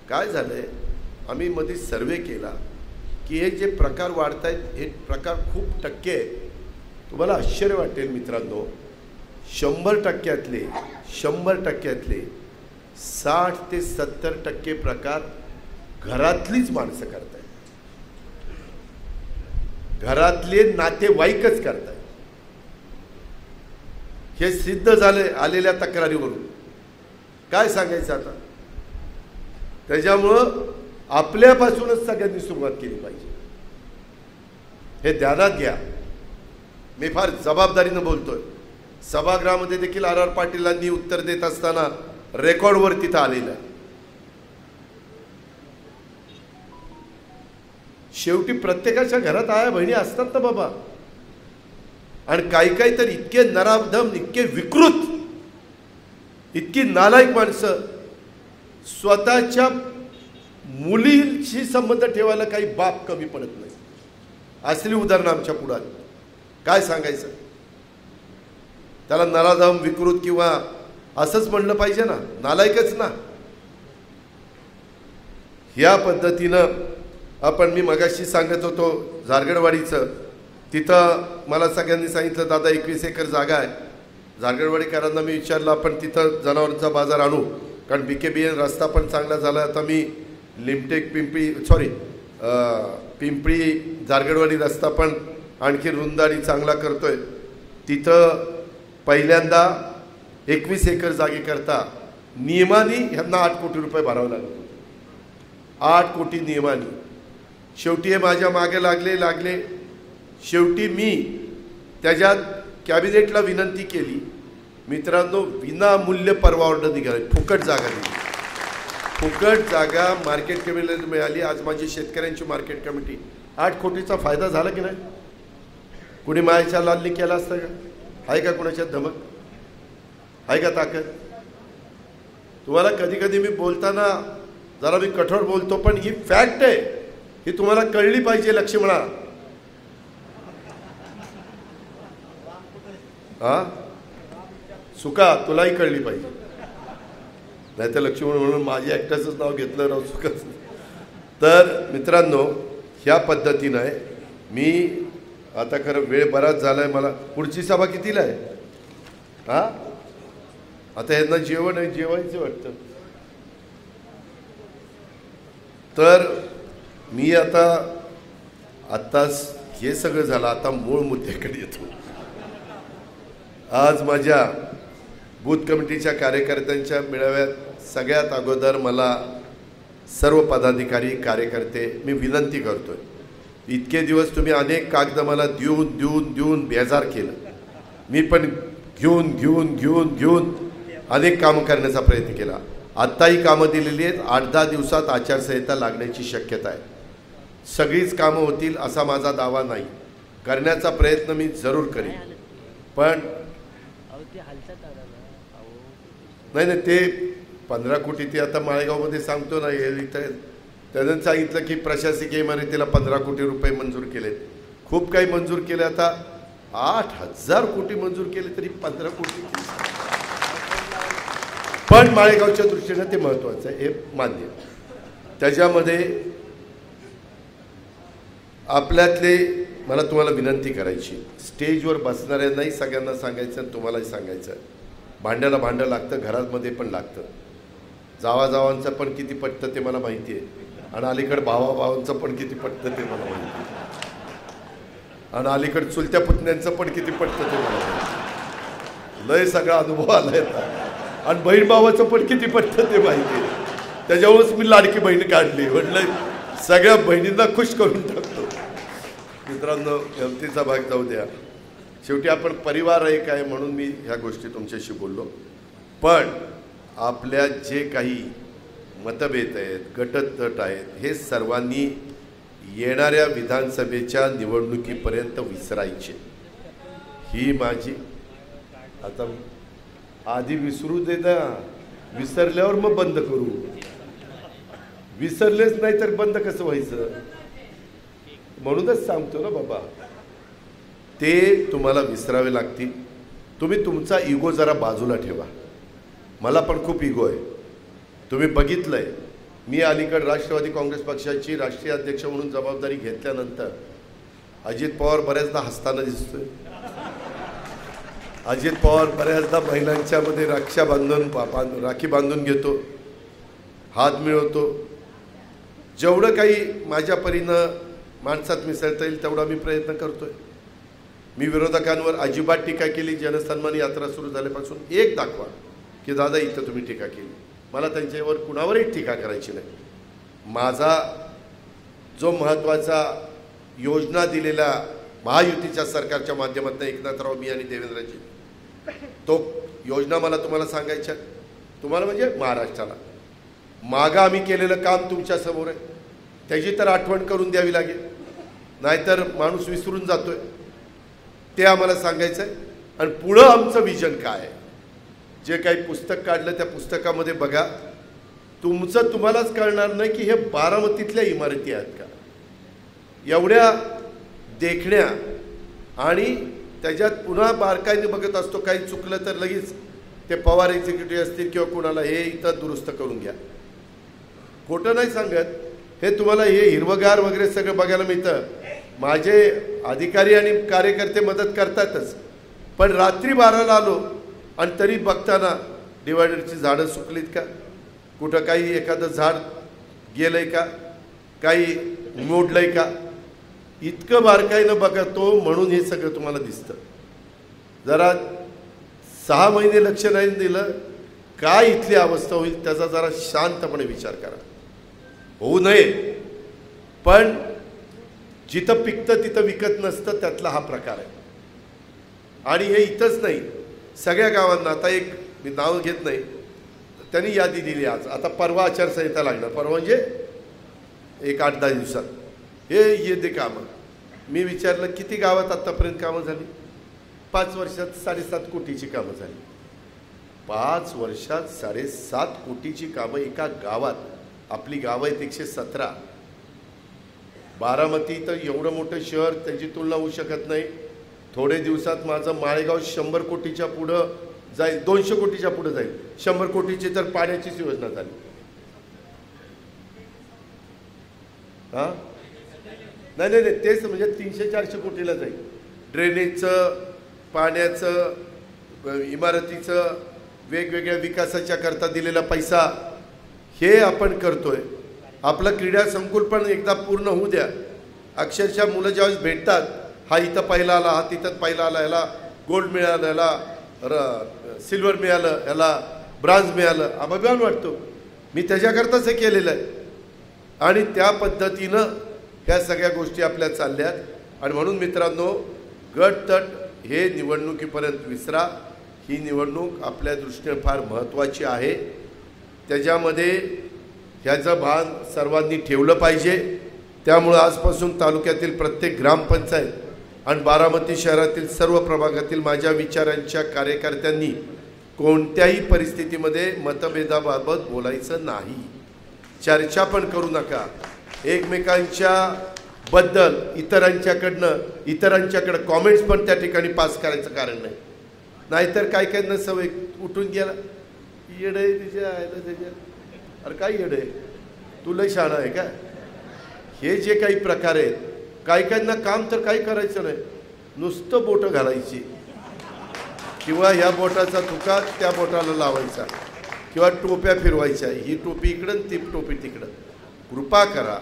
काय झालं आहे, आम्ही मध्ये सर्वे केला की हे जे प्रकार वाढत आहेत, हे प्रकार खूप टक्के तुम्हाला आश्चर्य वाटेल मित्रांनो, 100%तले 60 ते 70% प्रकार घरातलीच माणसं करतायत, घरातले नातेवाईकच करतायत. हे सिद्ध झाले आलेल्या तक्रारीवरून. काय सांगायचं आता? त्याच्यामुळं आपल्यापासूनच सगळ्यांनी सुरुवात केली पाहिजे, हे ध्यानात घ्या. मी फार जबाबदारीनं बोलतोय. सभागृहामध्ये देखील आर पाटीलांनी उत्तर देत असताना रेकॉर्डवर तिथं आलेलं आहे. शेवटी प्रत्येकाच्या घरात आया बहिणी असतात ना बाबा. आणि काही काही तर इतके नराधम, इतके विकृत, इतकी नालायक माणसं, स्वतःच्या मुलीशी संबंध ठेवायला काही बाप कमी पडत नाही. असली उदाहरणं आमच्या पुढात. काय सांगायचं त्याला? नराधम, विकृत किंवा असंच म्हणलं पाहिजे ना, नालायकच ना. या पद्धतीनं आपण, मी मगाशी सांगत होतो झारगडवाडीचं, तिथं मला सगळ्यांनी सांगितलं दादा 21 एकर जागा आहे. झारगडवाडीकरांना मी विचारलं आपण तिथं जनावरांचा बाजार आणू, कारण BKBN रस्ता पण चांगला झाला. आता मी लिमटेक पिंपळी झारगडवाडी रस्ता पण आणखी रुंद आणि चांगला करतोय. तिथं पहिल्यांदा 21 एकर जागेकरता नियमाने ह्यांना 8 कोटी रुपये भरावे लागत होते. 8 कोटी नियमाने. शेवटी हे माझ्या मागे लागले. शेवटी मी त्याच्यात कॅबिनेटला विनंती केली. मित्रांनो, विनामूल्य परवा ऑर्डर निघाली, फुकट जागा दिली. फुकट जागा मार्केट कमिटीला मिळाली. आज माझी शेतकऱ्यांची मार्केट कमिटी. 8 कोटीचा फायदा झाला की नाही? कुणी मायाच्या लालनी केला असतं का? आहे का कुणाच्या धमक? आहे का ताकद? तुम्हाला कधी कधी मी बोलताना जरा मी कठोर बोलतो, पण ही फॅक्ट आहे, ही तुम्हाला कळली पाहिजे. लक्ष्मणा, हा सुका, तुलाही कळली पाहिजे. नाही तर लक्ष्मण म्हणून माझ्या एकट्याचंच नाव घेतलं राव सुकाच. तर मित्रांनो, ह्या पद्धतीनं आहे. मी आता खरं वेळ बराच झाला आहे. मला पुढची सभा कितीला आहे? हा, आता यांना जेवण आहे, जेवायचं वाटतं. तर मी आत्ताच हे सगळं झालं. आता मूळ मुद्द्याकडे येतो. आज माझ्या बूथ कमिटीच्या कार्यकर्त्यांच्या मेळाव्यात सगळ्यात अगोदर मला सर्व पदाधिकारी, कार्यकर्ते मी विनंती करतोय, इतके दिवस तुम्ही अनेक कागद मला देऊन बेजार केलं. मी पण घेऊन अनेक कामं करण्याचा प्रयत्न केला. आत्ताही कामं दिलेली आहेत. 8-10 दिवसात आचारसंहिता लागण्याची शक्यता आहे. सगळीच कामं होतील असा माझा दावा नाही. करण्याचा प्रयत्न मी जरूर करीन. पण नाही ते 15 कोटी ते आता माळेगावमध्ये सांगतो ना, त्यानं सांगितलं की प्रशासकीय इमारतीला 15 कोटी रुपये मंजूर केलेत. खूप काही मंजूर केले. आता 8,000 कोटी मंजूर केले तरी 15 कोटी. पण माळेगावच्या दृष्टीनं ते महत्त्वाचं आहे, हे मान्य. त्याच्यामध्ये आपल्यातले मला तुम्हाला विनंती करायची, स्टेजवर बसणाऱ्यांनाही सगळ्यांना सांगायचं आणि तुम्हालाही सांगायचं, भांड्याला भांडं लागतं, घरामध्ये पण लागतं. जावाजावांचं पण किती पटतं ते मला माहिती आहे, आणि अलीकडे भावाभावांचं पण किती पटतं ते मला माहिती आहे, आणि अलीकडे चुलत्या पुतण्यांचं पण किती पटतं ते मला माहिती आहे. लय सगळा अनुभव आला आहे. आणि बहीण भावाचं पण किती पटतं ते माहिती आहे. त्याच्यावरच मी लाडकी बहीण काढली. म्हटलं सगळ्या बहिणींना खुश करून टाकतो. मित्रांनो, गमतीचा भाग जाऊ द्या. शेवटी आपण परिवार एक आहे म्हणून मी ह्या गोष्टी तुमच्याशी बोललो. पण आपल्या जे काही मतभेद आहेत, गटतट आहेत, हे सर्वांनी येणाऱ्या विधानसभेच्या निवडणुकीपर्यंत विसरायचे. ही माझी, आता आधी विसरू दे ना, विसरल्यावर मग बंद करू. विसरलेच नाही तर बंद कसं व्हायचं? म्हणूनच सांगतो ना बाबा, ते तुम्हाला विसरावे लागतील. तुम्ही तुमचा इगो जरा बाजूला ठेवा. मला पण खूप इगो आहे, तुम्ही बघितलंय. मी अलीकडे राष्ट्रवादी काँग्रेस पक्षाची राष्ट्रीय अध्यक्ष म्हणून जबाबदारी घेतल्यानंतर अजित पवार बऱ्याचदा हसताना दिसतोय. अजित पवार बऱ्याचदा महिलांच्या मध्ये राखी बांधून घेतो, हात मिळवतो. जेवढं काही माझ्या परीनं माणसात मिसळता येईल तेवढा मी प्रयत्न करतोय. मी विरोधकांवर अजिबात टीका केली. जनसन्मान यात्रा सुरू झाल्यापासून एक दाखवा की दादा इथं तुम्ही टीका केली. मला त्यांच्यावर कुणावरही टीका करायची नाही. माझा जो महत्त्वाचा योजना दिलेला महायुतीच्या सरकारच्या माध्यमातून एकनाथराव, मी आणि देवेंद्रजी, तो योजना मला तुम्हाला सांगायच्या, तुम्हाला म्हणजे महाराष्ट्राला मागं आम्ही केलेलं काम तुमच्यासमोर आहे. त्याची तर आठवण करून द्यावी लागेल, नाहीतर माणूस विसरून जातोय. ते आम्हाला सांगायचं आहे. आणि पुढं आमचं विजन काय आहे, जे काही पुस्तक काढलं त्या पुस्तकामध्ये बघा. तुमचं तुम्हालाच कळणार नाही की हे बारामतीतल्या इमारती आहेत का, एवढ्या देखण्या. आणि त्याच्यात पुन्हा बारकाईने बघत असतो. काही चुकलं तर लगेच ते पवार एक्झिक्युटिव्ह असतील किंवा कुणाला हे इथं दुरुस्त करून घ्या. खोटं नाही सांगत. हे तुम्हाला हे हिरवगार वगैरे सगळं बघायला मिळतं. माझे अधिकारी आणि कार्यकर्ते मदत करतातच, पण रात्री 12ला आलो आणि तरी बघताना डिवायडरची झाडं सुकलीत का, कुठं काही एखादं झाड गेलंय का, काही मोडलंय का, इतकं बारकाईनं बघतो. म्हणून हे सगळं तुम्हाला दिसतं. जरा 6 महिने लक्ष नाही दिलं काय इथली अवस्था होईल त्याचा जरा शांतपणे विचार करा. होऊ नये, पण जिथं पिकतं तिथं विकत नसतं, त्यातला हा प्रकार आहे. आणि हे इथंच नाही, सगळ्या गावांना. आता एक मी नाव घेत नाही, त्यांनी यादी दिली आज. आता परवा आचारसंहिता लागणार, परवा म्हणजे एक 8-10 दिवसात हे येते कामं. मी विचारलं किती गावात आत्तापर्यंत कामं झाली. 5 वर्षात 7.5 कोटीची कामं झाली. 5 वर्षात 7.5 कोटीची कामं एका गावात. आपली गावं आहेत 117. बारामती तर एवढं मोठं शहर, त्याची तुलना होऊ शकत नाही. थोडे दिवसात माझं माळेगाव 100 कोटीच्या पुढं जाईल, 200 कोटीच्या पुढं जाईल. 100 कोटीची तर पाण्याचीच योजना झाली. हां नाही नाही नाही, तेच म्हणजे 300-400 कोटीला जाईल. ड्रेनेजचं, पाण्याचं, इमारतीचं, वेगवेगळ्या विकासाच्या करता दिलेला पैसा हे आपण करतोय. आपलं क्रीडा संकुल पण एकदा पूर्ण होऊ द्या. अक्षरशः मुलं ज्यावेळेस भेटतात, हा इथं पहिला आला, हा तिथं पहिला आला, याला गोल्ड मिळालं, याला सिल्वर मिळालं, याला ब्रांज मिळालं, अभिमान वाटतो. मी त्याच्याकरताच हे केलेलं आहे. आणि त्या पद्धतीनं ह्या सगळ्या गोष्टी आपल्या चालल्यात. आणि म्हणून मित्रांनो, गटतट हे निवडणुकीपर्यंत विसरा. ही निवडणूक आपल्या दृष्टीने फार महत्त्वाची आहे. त्याच्यामध्ये ह्याचं भान सर्वांनी ठेवलं पाहिजे. त्यामुळं आजपासून तालुक्यातील प्रत्येक ग्रामपंचायत आणि बारामती शहरातील सर्व प्रभागातील माझ्या विचारांच्या कार्यकर्त्यांनी कोणत्याही परिस्थितीमध्ये मतभेदाबाबत बोलायचं नाही. चर्चा पण करू नका. एकमेकांच्या बद्दल इतरांच्याकडं कॉमेंट्स पण त्या ठिकाणी पास करायचं कारण नाही. नाहीतर काय काय सवय उठून गेला, येडे तिच्या आहे त्याच्या, अरे काय येडे, तुला शाळा आहे का. हे जे काही प्रकार आहेत, काही काहींना काम तर काही करायचं नाही, नुसतं बोटं घालायची किंवा ह्या बोटाचा तुका त्या बोटाला लावायचा किंवा टोप्या फिरवायच्या. ही टोपी इकडं, ती टोपी तिकडं. कृपा करा.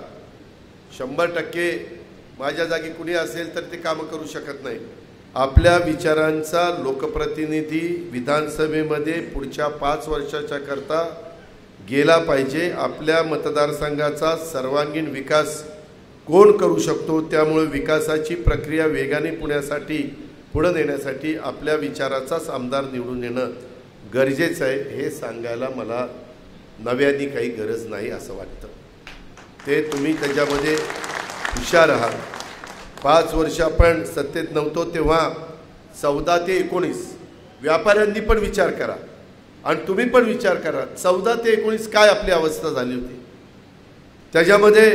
100% माझ्या जागी कुणी असेल तर ते कामं करू शकत नाही. आपल्या विचारांचा लोकप्रतिनिधी विधानसभेमध्ये पुढच्या 5 वर्षाच्या करता गेला पाहिजे. आपल्या मतदारसंघाचा सर्वांगीण विकास कोण करू शकतो, त्यामुळे विकासाची प्रक्रिया वेगाने पुढे नेण्यासाठी आपल्या विचाराचाच आमदार निवडून येणं गरजेचं आहे. हे सांगायला मला नव्याने काही गरज नाही असं वाटतं. ते तुम्ही त्याच्यामध्ये हुशार आहात. 5 वर्ष आपण सत्तेत नव्हतो तेव्हा 14 ते 19 व्यापाऱ्यांनी पण विचार करा आणि तुम्ही पण विचार करा. 14 ते 19 काय आपली अवस्था झाली होती. त्याच्यामध्ये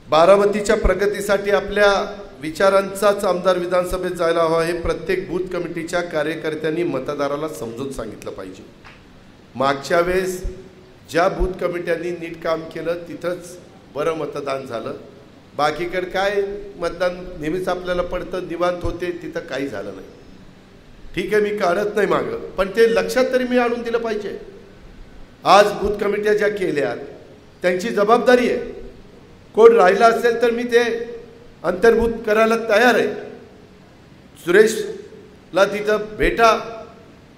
बारामतीच्या प्रगतीसाठी आपल्या विचारांचाच आमदार विधानसभेत जायला हवा हे प्रत्येक बूथ कमिटीच्या कार्यकर्त्यांनी मतदाराला समजून सांगितलं पाहिजे. मागच्या वेळेस ज्या बूथ कमिट्यांनी नीट काम केलं तिथंच बरं मतदान झालं. बाकीकडे काय मतदान नेहमीच आपल्याला पडतं, निवांत होते, तिथं काही झालं नाही. ठीक आहे, मी काढत नाही मागं, पण ते लक्षात तरी मी आणून दिलं पाहिजे. आज बूथ कमिट्या ज्या केल्यात त्यांची जबाबदारी आहे. कोण राहिला असेल तर मी ते अंतर्भूत करायला तयार आहे. सुरेशला तिथं भेटा,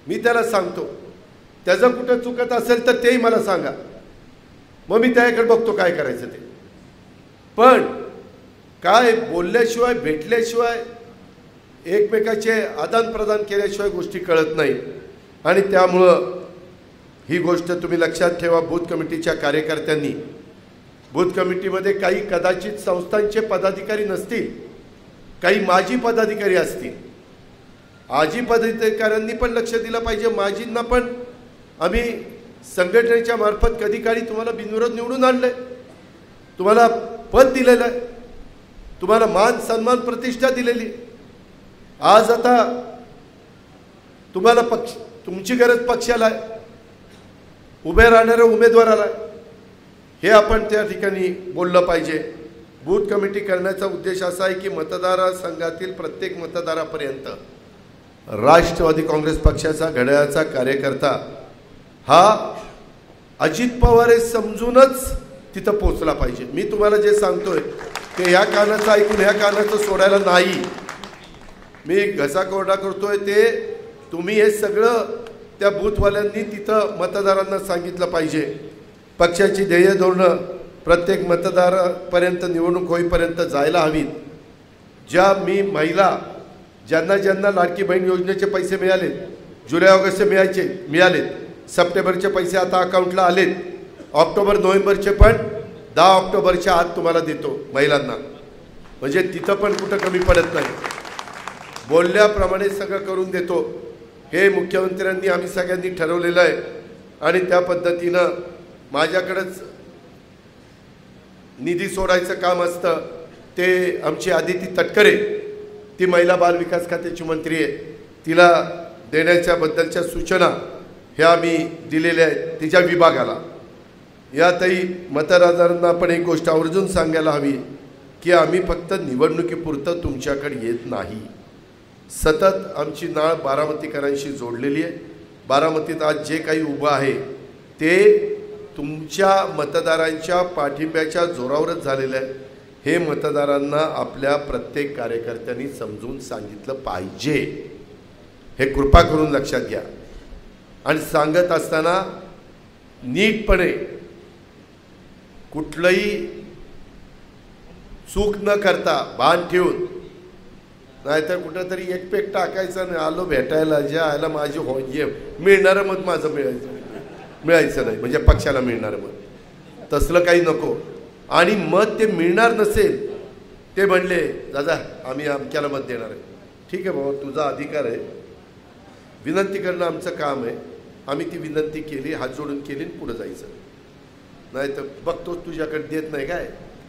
मी त्याला सांगतो. त्याचं कुठं चुकत असेल तर तेही मला सांगा, मग मी त्याकडे बघतो काय करायचं ते. पण काय बोलल्याशिवाय, भेटल्याशिवाय, एकमेकाचे आदान प्रदान केल्याशिवाय गोष्टी कळत नाही. आणि त्यामुळं ही गोष्ट तुम्ही लक्षात ठेवा. बूथ कमिटीच्या कार्यकर्त्यांनी, बूथ कमिटीमध्ये काही कदाचित संस्थांचे पदाधिकारी नसतील, काही माजी पदाधिकारी असतील. आजी पदाधिकाऱ्यांनी पण लक्ष दिलं पाहिजे. माजींना पण आम्ही संघटनेच्या मार्फत कधी काळी तुम्हाला बिनविरोध निवडून आणलंय, तुम्हाला पद दिलेलं आहे, तुम्हाला मान सन्मान प्रतिष्ठा दिलेली. आज आता तुम्हाला पक्ष, तुमची गरज पक्षाला आहे, उभे राहणाऱ्या उमेदवाराला आहे. हे आपण त्या ठिकाणी बोललं पाहिजे. बूथ कमिटी करण्याचा उद्देश असा आहे की मतदारसंघातील प्रत्येक मतदारापर्यंत राष्ट्रवादी काँग्रेस पक्षाचा घड्याळाचा कार्यकर्ता हा अजित पवार हे समजूनच तिथं पोचला पाहिजे. मी तुम्हाला जे सांगतोय ते ह्या कानाचं ऐकून ह्या कानाचं सोडायला नाही. मी घसा कोरडा करतोय ते तुम्ही हे सगळं त्या बूथवाल्यांनी तिथं मतदारांना सांगितलं पाहिजे. पक्षाची ध्येय धोरणं प्रत्येक मतदारापर्यंत निवडणूक होईपर्यंत जायला हवीत. ज्या मी महिला ज्यांना ज्यांना लाडकी बहीण योजनेचे पैसे मिळालेत, जुलै ऑगस्टचे मिळालेत, सप्टेंबरचे पैसे आता अकाउंटला आलेत, ऑक्टोबर नोव्हेंबरचे पण 10 ऑक्टोबरच्या आत तुम्हाला देतो महिलांना. म्हणजे तिथं पण कुठं कमी पडत नाही, बोलल्याप्रमाणे सगळं करून देतो. हे मुख्यमंत्र्यांनी आम्ही सगळ्यांनी ठरवलेलं आहे. आणि त्या पद्धतीनं माझ्याकडेच निधी सोडायचं काम असतं. ते आमची आदिती तटकरे, ती महिला बाल विकास खात्याची मंत्री आहे, तिला देण्याच्याबद्दलच्या सूचना ह्या मी दिलेल्या आहेत तिच्या विभागाला. यातही मतदारांना आपण एक गोष्ट आवर्जून सांगायला हवी की आम्ही फक्त निवडणुकीपुरतं तुमच्याकडे येत नाही. सतत आमची नाळ बारामतीकरांशी जोडलेली आहे. बारामतीत आज जे काही उभं आहे ते तुमच्या मतदारांच्या पाठिंब्याच्या जोरावरच झालेलं आहे. हे मतदारांना आपल्या प्रत्येक कार्यकर्त्यांनी समजून सांगितलं पाहिजे. हे कृपा करून लक्षात घ्या. आणि सांगत असताना नीटपणे कुठलंही चूक न करता भान ठेवून, नाहीतर कुठंतरी एकपेक टाकायचं आणि आलो भेटायला, ज्या आयला माझी हे मिळणारं मत माझं मिळायचं नाही, म्हणजे पक्षाला मिळणारं मत तसलं काही नको. आणि मत ते मिळणार नसेल, ते म्हणले दादा आम्ही अमक्याला मत देणार आहे, ठीक आहे बाबा तुझा अधिकार आहे, विनंती करणं आमचं काम आहे, आम्ही ती विनंती केली, हात जोडून केली, पुढं जायचं. नाही तर बघतोच तुझ्याकडे देत नाही काय,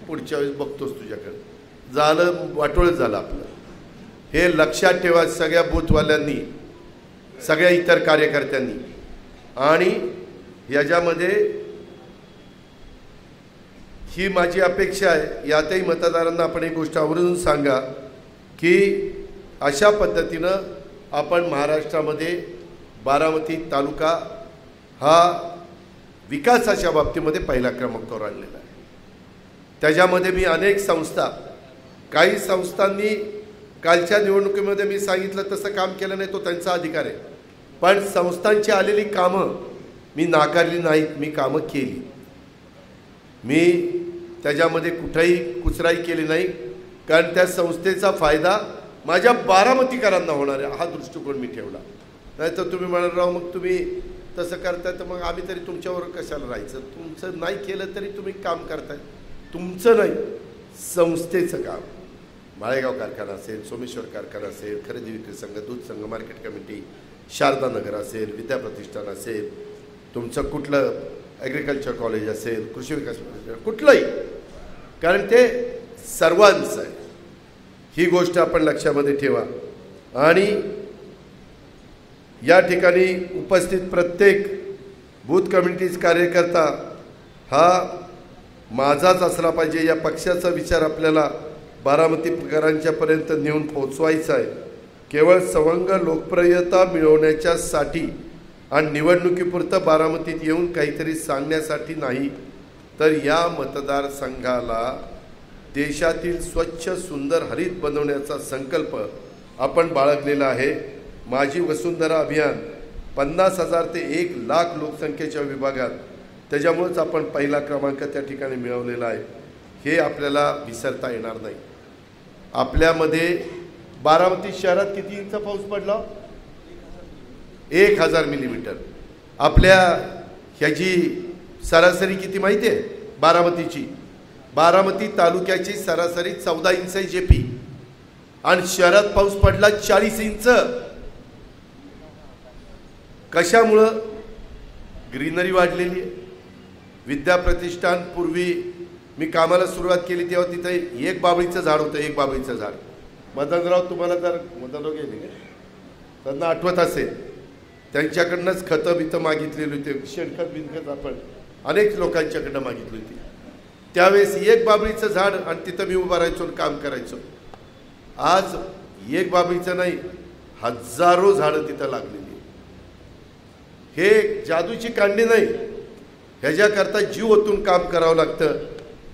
पुढच्या वेळेस बघतोच तुझ्याकडे, झालं वाटोळच झालं आपलं. हे लक्षात ठेवा सगळ्या बूथवाल्यांनी, सगळ्या इतर कार्यकर्त्यांनी. आणि याच्यामध्ये ही माझी अपेक्षा आहे, यातही मतदारांना आपण एक गोष्ट आवर्जून सांगा की अशा पद्धतीनं आपण महाराष्ट्रामध्ये बारामती तालुका हा विकासाच्या बाबतीमध्ये पहिला क्रमांकावर आणलेला आहे. त्याच्यामध्ये मी अनेक संस्था, काही संस्थांनी कालच्या निवडणुकीमध्ये मी सांगितलं तसं काम केलं नाही, तो त्यांचा अधिकार आहे. पण संस्थांची आलेली कामं मी नाकारली नाहीत, मी कामं केली. मी त्याच्यामध्ये कुठेही कुचराई केली नाही, कारण त्या संस्थेचा फायदा माझ्या बारामतीकरांना होणार आहे हा दृष्टिकोन मी ठेवला. नाही तर तुम्ही म्हणाल राव मग तुम्ही तसं करताय तर मग आम्ही तरी तुमच्यावर कशाला राहायचं. तुमचं नाही केलं तरी तुम्ही काम करताय, तुमचं नाही संस्थेचं काम. माळेगाव कारखाना असेल, सोमेश्वर कारखाना असेल, खरेदी विक्री संघ, दूध संघ, मार्केट कमिटी, शारदा नगर असेल, विद्याप्रतिष्ठान असेल, तुमचं कुठलं ॲग्रिकल्चर कॉलेज असेल, कृषी विकास कुठलंही, कारण ते सर्वांचं आहे. ही गोष्ट आपण लक्षामध्ये ठेवा. आणि या ठिकाणी उपस्थित प्रत्येक बूथ कमिटीज कार्यकर्ता हा माझाच असला पाहिजे, या पक्षाचा विचार आपल्याला बारामतीकरांच्यापर्यंत नेऊन पोचवायचा आहे। केवळ सवंग लोकप्रियता मिळवण्याच्यासाठी आणि निवडणुकीपुरतं बारामतीत येऊन काहीतरी सांगण्यासाठी नाही, तर या मतदारसंघाला देशातील स्वच्छ सुंदर हरित बनवण्याचा संकल्प आपण बाळगलेला आहे। माझी वसुंधरा अभियान 50,000 ते 1,00,000 लोकसंख्येच्या विभागात, त्याच्यामुळेच आपण पहिला क्रमांक त्या ठिकाणी मिळवलेला आहे। हे आपल्याला विसरता येणार नाही। आपल्यामध्ये बारामती शहरात किती इंच पाऊस पडला? 1000 मिलीमीटर। आपल्या ह्याची सरासरी किती माहिती आहे? बारामतीची, बारामती तालुक्याची सरासरी 14 इंच जेपी आणि शहरात पाऊस पडला 40 इंच। कशामुळं? ग्रीनरी वाढलेली आहे। विद्या प्रतिष्ठान, पूर्वी मी कामाला सुरुवात केली तेव्हा तिथे एक बाबळीचं झाड होतं, एक बाबळीचं झाड। मदनराव, तुम्हाला जर मदनराव गेले त्यांना आठवत असेल, त्यांच्याकडनंच खतं बितं मागितलेली होती, शेणखत बिनखत आपण अनेक लोकांच्याकडनं मागितली होती। त्यावेळेस एक बाबळीचं झाड आणि तिथं मी उभा राहायचो आणि काम करायचो। आज एक बाबळीचं नाही, हजारो झाडं तिथं लागलेली। हे जादूची कांडी नाही, ह्याच्याकरता जीव ओतून काम करावं लागतं।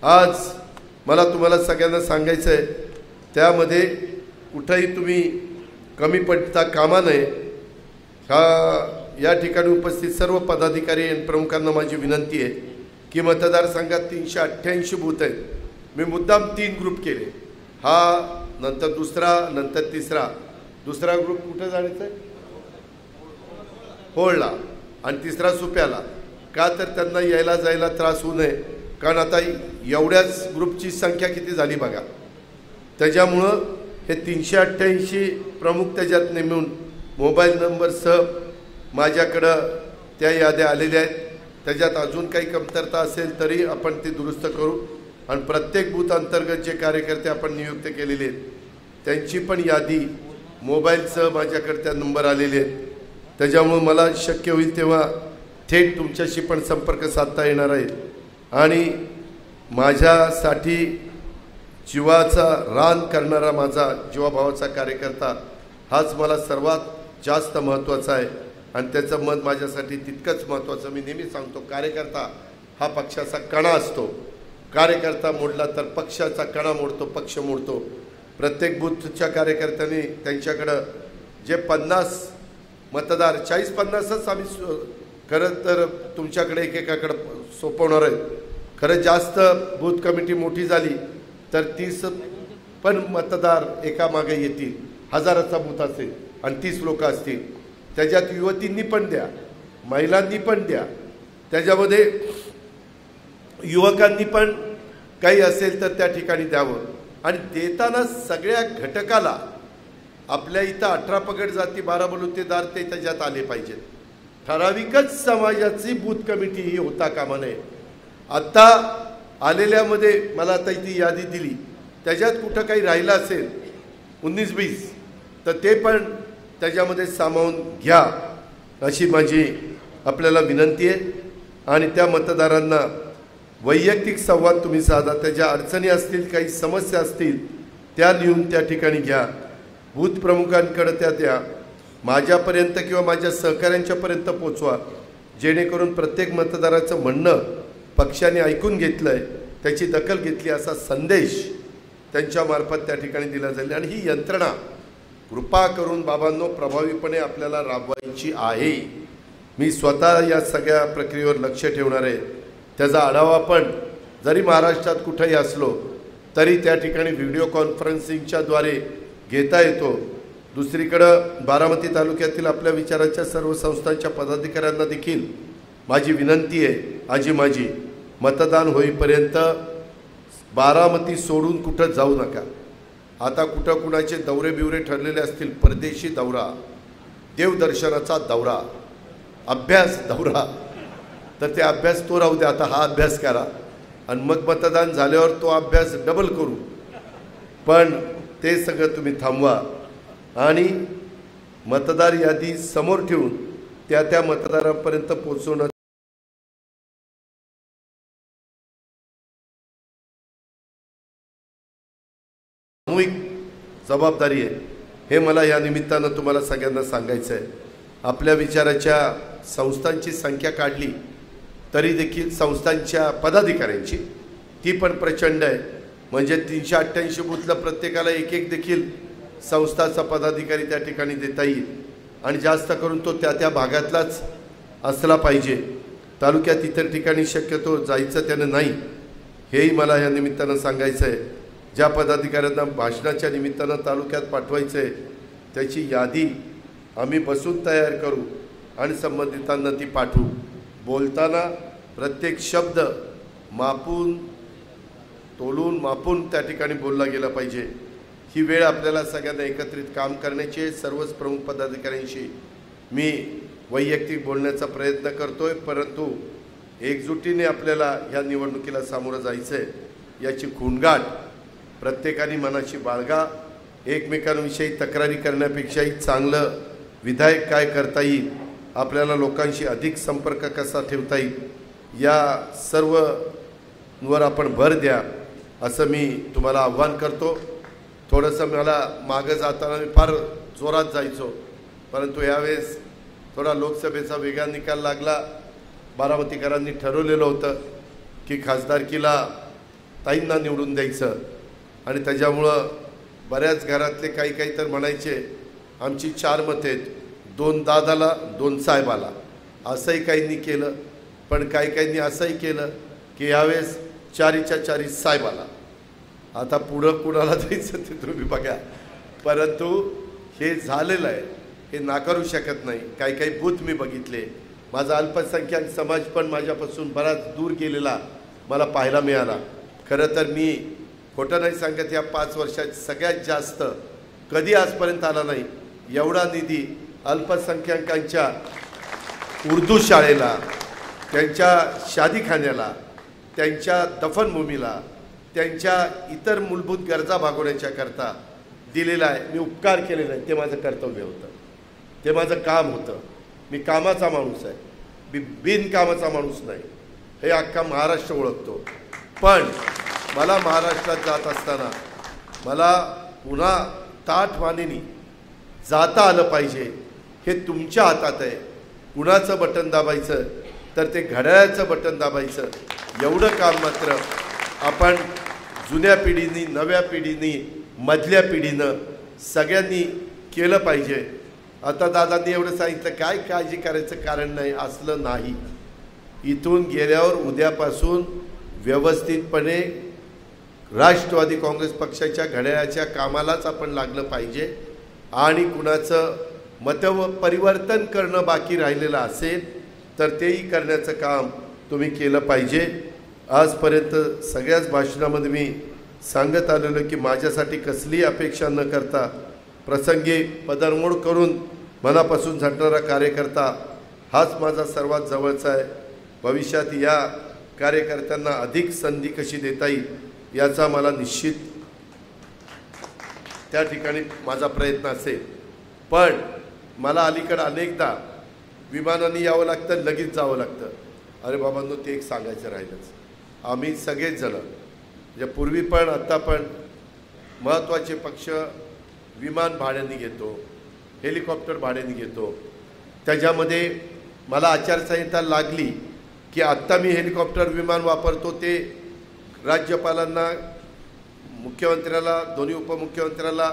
आज मला तुम्हाला सगळ्यांना सांगायचं आहे, त्यामध्ये कुठंही तुम्ही कमी पडता कामा नये। या ठिकाणी उपस्थित सर्व पदाधिकारी आणि प्रमुखांना माझी विनंती आहे की मतदारसंघात 388 बूथ आहेत। मी मुद्दाम 3 ग्रुप केले, हा नंतर दुसरा, नंतर तिसरा। दुसरा ग्रुप कुठं जायचं आहे? होळला, आणि तिसरा सुप्याला। का तर त्यांना यायला जायला त्रास होऊ नये, कारण आता एवढ्याच ग्रुपची संख्या किती झाली बघा। त्याच्यामुळं हे 388 प्रमुख त्याच्यात नेमून मोबाईल नंबरसह माझ्याकडं त्या याद्या आलेल्या आहेत। त्याच्यात अजून काही कमतरता असेल तरी आपण ते दुरुस्त करू, आणि प्रत्येक बूथ अंतर्गत जे कार्यकर्ते आपण नियुक्त केलेले आहेत त्यांची पण यादी मोबाईलसह माझ्याकडे त्या नंबर आलेले आहेत। त्याच्यामुळे मला शक्य होईल तेव्हा थेट तुमच्याशी पण संपर्क साधता येणार आहे। आणि माझ्यासाठी जीवाचा रान करणारा माझा जीवाभावाचा कार्यकर्ता हाच मला सर्वात जास्त महत्त्वाचा आहे, आणि त्याचं मत माझ्यासाठी तितकंच महत्त्वाचं। मी नेहमी सांगतो, कार्यकर्ता हा पक्षाचा कणा असतो। कार्यकर्ता मोडला तर पक्षाचा कणा मोडतो, पक्ष मोडतो। प्रत्येक बूथच्या कार्यकर्त्यांनी त्यांच्याकडं जे 50 मतदार, 40-50च आम्ही खरं तर तुमच्याकडे एकेकाकडे सोपवणार आहे। खरं जास्त बूथ कमिटी मोठी झाली तर 30 पण मतदार एका मागे येतील। 1000चा बूथ असेल आणि 30 लोक असतील, त्याच्यात युवतींनी पण द्या, महिलांनी पण द्या, त्याच्यामध्ये युवकांनी पण काही असेल तर त्या ठिकाणी द्यावं। आणि देताना सगळ्या घटकाला, आपल्या इथं 18 पगड जाती, 12 बलुतेदार ते त्याच्यात आले पाहिजेत। ठराविकच समाजाची बूथ कमिटी ही होता कामा नये। आत्ता आलेल्यामध्ये मला आता इथे यादी दिली, त्याच्यात कुठं काही राहिलं असेल 19-20 तर ते पण त्याच्यामध्ये सामावून घ्या, अशी माझी आपल्याला विनंती आहे। आणि त्या मतदारांना वैयक्तिक संवाद तुम्ही साधा, त्याच्या अडचणी असतील, काही समस्या असतील त्या लिहून त्या ठिकाणी घ्या, बूथ प्रमुखांकडे त्या द्या, माझ्यापर्यंत किंवा माझ्या सहकाऱ्यांच्यापर्यंत पोचवा, जेणेकरून प्रत्येक मतदाराचं म्हणणं पक्षाने ऐकून घेतलं आहे, त्याची दखल घेतली असा संदेश त्यांच्यामार्फत त्या ठिकाणी दिला जाईल। आणि ही यंत्रणा कृपा करून बाबांनो प्रभावीपणे आपल्याला राबवायची आहे। मी स्वतः या सगळ्या प्रक्रियेवर लक्ष ठेवणार आहे। त्याचा आढावा पण जरी महाराष्ट्रात कुठेही असलो तरी त्या ठिकाणी व्हिडिओ कॉन्फरन्सिंगच्याद्वारे घेता येतो। दुसरीकडं बारामती तालुक्यातील आपल्या विचाराच्या सर्व संस्थांच्या पदाधिकाऱ्यांना देखील माझी विनंती आहे, आजी माझी, मतदान होईपर्यंत बारामती सोडून कुठं जाऊ नका। आता कुठं कुणाचे दौरे बिवरे ठरलेले असतील, परदेशी दौरा, देवदर्शनाचा दौरा, अभ्यास दौरा, तर ते अभ्यास तो राहू द्या, आता हा अभ्यास करा आणि मग मतदान झाल्यावर तो अभ्यास डबल करू। पण ते सगळं तुम्ही थांबवा आणि मतदार यादी समोर ठेवून त्या मतदारांपर्यंत पोहोचवणं जबाबदारी आहे, हे मला या निमित्तानं तुम्हाला सगळ्यांना सांगायचं आहे. आपल्या विचाराच्या संस्थांची संख्या काढली तरी देखील संस्थांच्या पदाधिकाऱ्यांची ती पण प्रचंड आहे. म्हणजे 388 बूथला प्रत्येकाला एक एक देखील संस्थाचा पदाधिकारी त्या ठिकाणी देता येईल आणि जास्त करून तो त्या त्या भागातलाच असला पाहिजे. तालुक्यात इतर ठिकाणी शक्यतो जायचं त्यानं नाही, हेही मला या निमित्तानं सांगायचं आहे. ज्या पदाधिकाऱ्यांना भाषणाच्या निमित्तानं तालुक्यात पाठवायचं आहे त्याची यादी आम्ही बसून तयार करू आणि संबंधितांना ती पाठवू. बोलताना प्रत्येक शब्द मापून तोलून मापून त्या ठिकाणी बोलला गेला पाहिजे. ही वेळ आपल्याला सगळ्यांना एकत्रित काम करण्याची. सर्वच प्रमुख पदाधिकाऱ्यांशी मी वैयक्तिक बोलण्याचा प्रयत्न करतोय, परंतु एकजुटीने आपल्याला ह्या निवडणुकीला सामोरं जायचं आहे. याची खूणगाठ प्रत्येकाने मनाची बाळगा. एकमेकांविषयी तक्रारी करण्यापेक्षाही चांगलं विधायक काय करता येईल, आपल्याला लोकांशी अधिक संपर्क कसा ठेवता येईल, या सर्ववर आपण भर द्या असं मी तुम्हाला आव्हान करतो. थोडंसं मला मागं जाताना मी फार जोरात जायचो, परंतु यावेळेस थोडा लोकसभेचा वेगळा निकाल लागला. बारामतीकरांनी ठरवलेलं होतं की खासदारकीला ताईंना निवडून द्यायचं आणि त्याच्यामुळं बऱ्याच घरातले काही तर म्हणायचे आमची 4 मतं आहेत, 2 दादाला 2 साहेबाला. असंही काहींनी केलं, पण काहींनी असंही केलं की यावेळेस 4च्या 4 साहेबाला. आता पुढं कुणाला द्यायचं ते तुम्ही बघा, परंतु हे झालेलं आहे, हे नाकारू शकत नाही. काही बूथ मी बघितले, माझा अल्पसंख्याक समाज पण माझ्यापासून बराच दूर गेलेला मला पाहायला मिळाला. खरं तर मी खोटं नाही सांगत, या 5 वर्षात सगळ्यात जास्त कधी आजपर्यंत आला नाही एवढा निधी अल्पसंख्याकांच्या उर्दू शाळेला, त्यांच्या शादीखान्याला, त्यांच्या दफनभूमीला, त्यांच्या इतर मूलभूत गरजा भागवण्याच्याकरता दिलेला आहे. मी उपकार केलेला आहे, ते माझं कर्तव्य होतं, ते माझं काम होतं. मी कामाचा माणूस आहे, मी बिनकामाचा माणूस नाही, हे अख्खा महाराष्ट्र ओळखतो. पण मला महाराष्ट्रात जात असताना मला पुन्हा ताठमानेनी जाता आलं पाहिजे. हे तुमच्या हातात आहे. कुणाचं बटन दाबायचं तर ते घड्याळाचं बटन दाबायचं, एवढं काम मात्र आपण जुन्या पिढीनी, नव्या पिढीनी, मधल्या पिढीनं सगळ्यांनी केलं पाहिजे. आता दादांनी एवढं सांगितलं, काय काळजी करायचं कारण नाही, असलं नाही. इथून गेल्यावर उद्यापासून व्यवस्थितपणे राष्ट्रवादी काँग्रेस पक्षाच्या घड्याळाच्या कामालाच आपण लागलं पाहिजे आणि कुणाचं मतं परिवर्तन करणं बाकी राहिलेलं असेल तर तेही करण्याचं काम तुम्ही केलं पाहिजे. आजपर्यंत सगळ्याच भाषणामध्ये मी सांगत आलेलो की माझ्यासाठी कसलीही अपेक्षा न करता प्रसंगी पदरमोड करून मनापासून झटणारा कार्यकर्ता हाच माझा सर्वात जवळचा आहे. भविष्यात या कार्यकर्त्यांना अधिक संधी कशी देता येईल याचा मला निश्चित त्या ठिकाणी माझा प्रयत्न असेल. पण मला अलीकडं अनेकदा विमानाने यावं लागतं, लगेच जावं लागतं. अरे बाबांनो, ते एक सांगायचं राहिलंच. आम्ही सगळेच जण म्हणजे पूर्वी पण आत्ता पण महत्त्वाचे पक्ष विमान भाड्याने घेतो, हेलिकॉप्टर भाड्याने घेतो. त्याच्यामध्ये मला आचारसंहिता लागली की आत्ता मी हेलिकॉप्टर विमान वापरतो ते राज्यपालांना, मुख्यमंत्र्याला, दोन्ही उपमुख्यमंत्र्याला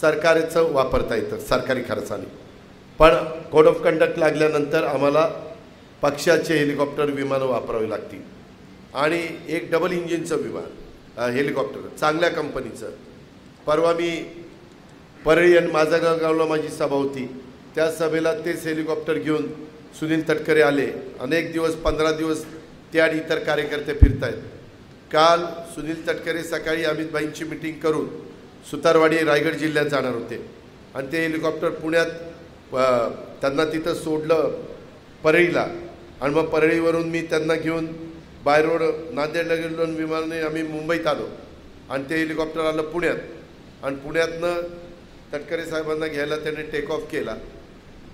सरकारचं वापरता येतं सरकारी खर्चाने. पण कोड ऑफ कंडक्ट लागल्यानंतर आम्हाला पक्षाचे हेलिकॉप्टर विमानं वापरावी लागतील आणि एक डबल इंजिनचं विमान हेलिकॉप्टर चांगल्या कंपनीचं. परवा मी परळी आणि माझगावला माझी सभा होती, त्या सभेला तेच हेलिकॉप्टर घेऊन सुनील तटकरे आले. अनेक दिवस 15 दिवस ते आणि इतर कार्यकर्ते फिरत आहेत. काल सुनील तटकरे सकाळी अमितभाईंची मिटिंग करून सुतारवाडी रायगड जिल्ह्यात जाणार होते आणि ते हेलिकॉप्टर पुण्यात त्यांना तिथं सोडलं परळीला आणि मग परळीवरून मी त्यांना घेऊन बाय रोड नांदेडला गेलो, विमानाने आम्ही मुंबईत आलो आणि ते हेलिकॉप्टर आलं पुण्यात आणि पुण्यातनं तटकरे साहेबांना घ्यायला त्याने टेक ऑफ केला.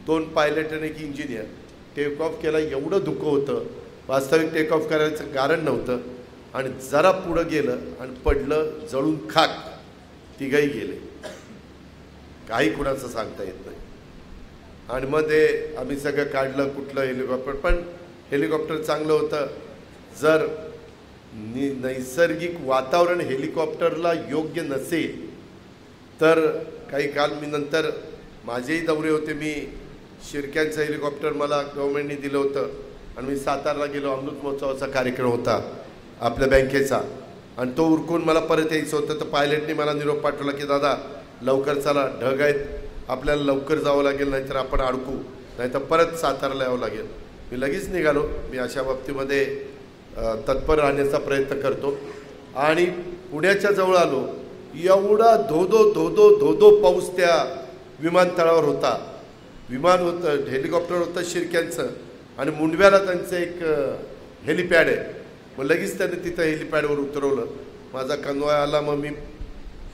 2 पायलट आणि 1 इंजिनियर टेक ऑफ केला. एवढं धुकं होतं, वास्तविक टेक ऑफ करायचं कारण नव्हतं आणि जरा पुढं गेलं आणि पडलं, जळून खाक, तिघही गेले. काही कुणाचं सांगता येत नाही. आणि मग ते आम्ही सगळं काढलं कुठलं हेलिकॉप्टर, पण हेलिकॉप्टर चांगलं होतं. जर नैसर्गिक वातावरण हेलिकॉप्टरला योग्य नसेल तर काही काल मी नंतर माझेही दौरे होते. मी शिर्क्यांचं हेलिकॉप्टर मला गव्हर्नमेंटने दिलं होतं आणि मी सातारला गेलो. अमृत महोत्सवाचा कार्यक्रम होता आपल्या बँकेचा आणि तो उरकून मला परत यायचं होतं. तर पायलटने मला निरोप पाठवला की दादा लवकर चला, ढग आहेत, आपल्याला लवकर जावं लागेल, नाहीतर आपण अडकू, नाहीतर परत सातारला यावं लागेल. मी लगेच निघालो. मी अशा बाबतीमध्ये तत्पर राहण्याचा प्रयत्न करतो. आणि पुण्याच्या जवळ आलो. एवढा धोधो पाऊस त्या विमानतळावर होता. विमान होतं, हेलिकॉप्टर होतं शिर्क्यांचं आणि मुंडव्याला त्यांचं एक हेलिपॅड आहे. मग लगेच त्याने तिथं हेलिपॅडवर उतरवलं. माझा कन्वॉय आला. मग मी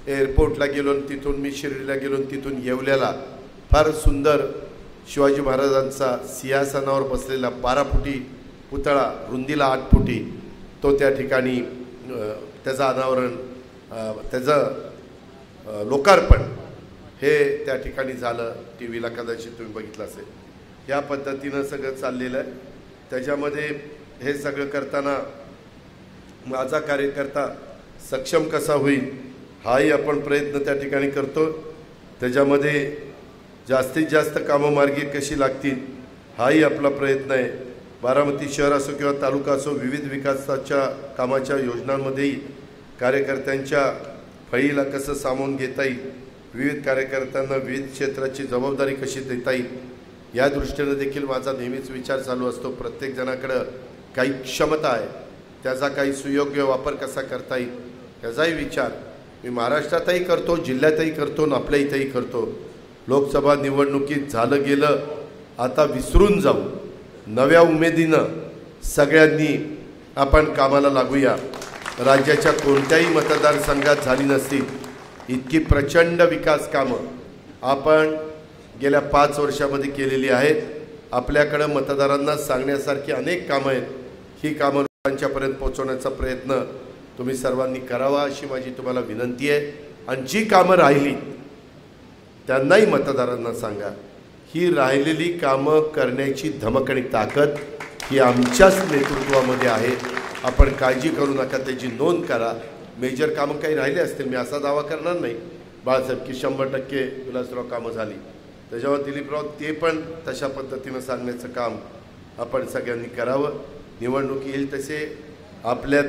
एअरपोर्टला गेलो आणि तिथून मी शिर्डीला गेलो आणि तिथून येवल्याला फार सुंदर शिवाजी महाराजांचा सिंहासनावर बसलेला 12 फुटी पुतळा, रुंदीला 8 फुटी, तो त्या ठिकाणी त्याचं अनावरण, त्याचं लोकार्पण हे त्या ठिकाणी झालं. टी व्हीला कदाचित तुम्ही बघितलं असेल. या पद्धतीनं सगळं चाललेलं आहे. त्याच्यामध्ये हे सगळं करताना माझा कार्यकर्ता सक्षम कसा होईल हाही आपण प्रयत्न त्या ठिकाणी करतो. त्याच्यामध्ये जास्तीत जास्त कामं मार्गी कशी लागतील हाही आपला प्रयत्न आहे. बारामती शहर असो किंवा तालुका असो, विविध विकासाच्या कामाच्या योजनांमध्येही कार्यकर्त्यांच्या फळीला कसं सामावून घेता येईल, विविध कार्यकर्त्यांना विविध क्षेत्राची जबाबदारी कशी देता येईल, या दृष्टीनं देखील माझा नेहमीच विचार चालू असतो. प्रत्येकजणाकडं काही क्षमता आहे, त्याचा काही सुयोग्य वापर कसा करता येईल याचाही विचार मी महाराष्ट्रातही करतो, जिल्ह्यातही करतो आणि आपल्या इथंही करतो. लोकसभा निवडणुकीत झालं गेलं आता विसरून जाऊ, नव्या उमेदीनं सगळ्यांनी आपण कामाला लागूया. राज्याच्या कोणत्याही मतदारसंघात झाली नसतील इतकी प्रचंड विकास कामं आपण गेल्या 5 वर्षामध्ये केलेली आहेत. आपल्याकडं मतदारांना सांगण्यासारखी अनेक कामं आहेत. ही कामं लोकांच्यापर्यंत पोहोचवण्याचा प्रयत्न तुम्ही सर्वांनी करावा अशी माझी तुम्हाला विनंती आहे. आणि जी कामं राहिली त्यांनाही मतदारांना सांगा. ही राहिलेली कामं करण्याची धमक आणि ताकद ही आमच्याच नेतृत्वामध्ये आहे. आपण काळजी करू नका, त्याची नोंद करा. मेजर कामं काही राहिले असतील, मी असा दावा करणार नाही बाळासाहेब की 100% विलासराव कामं झाली. त्याच्यावर दिलीपराव ते पण तशा पद्धतीनं सांगण्याचं काम आपण सगळ्यांनी करावं. निवडणूक येईल तसे आपल्यात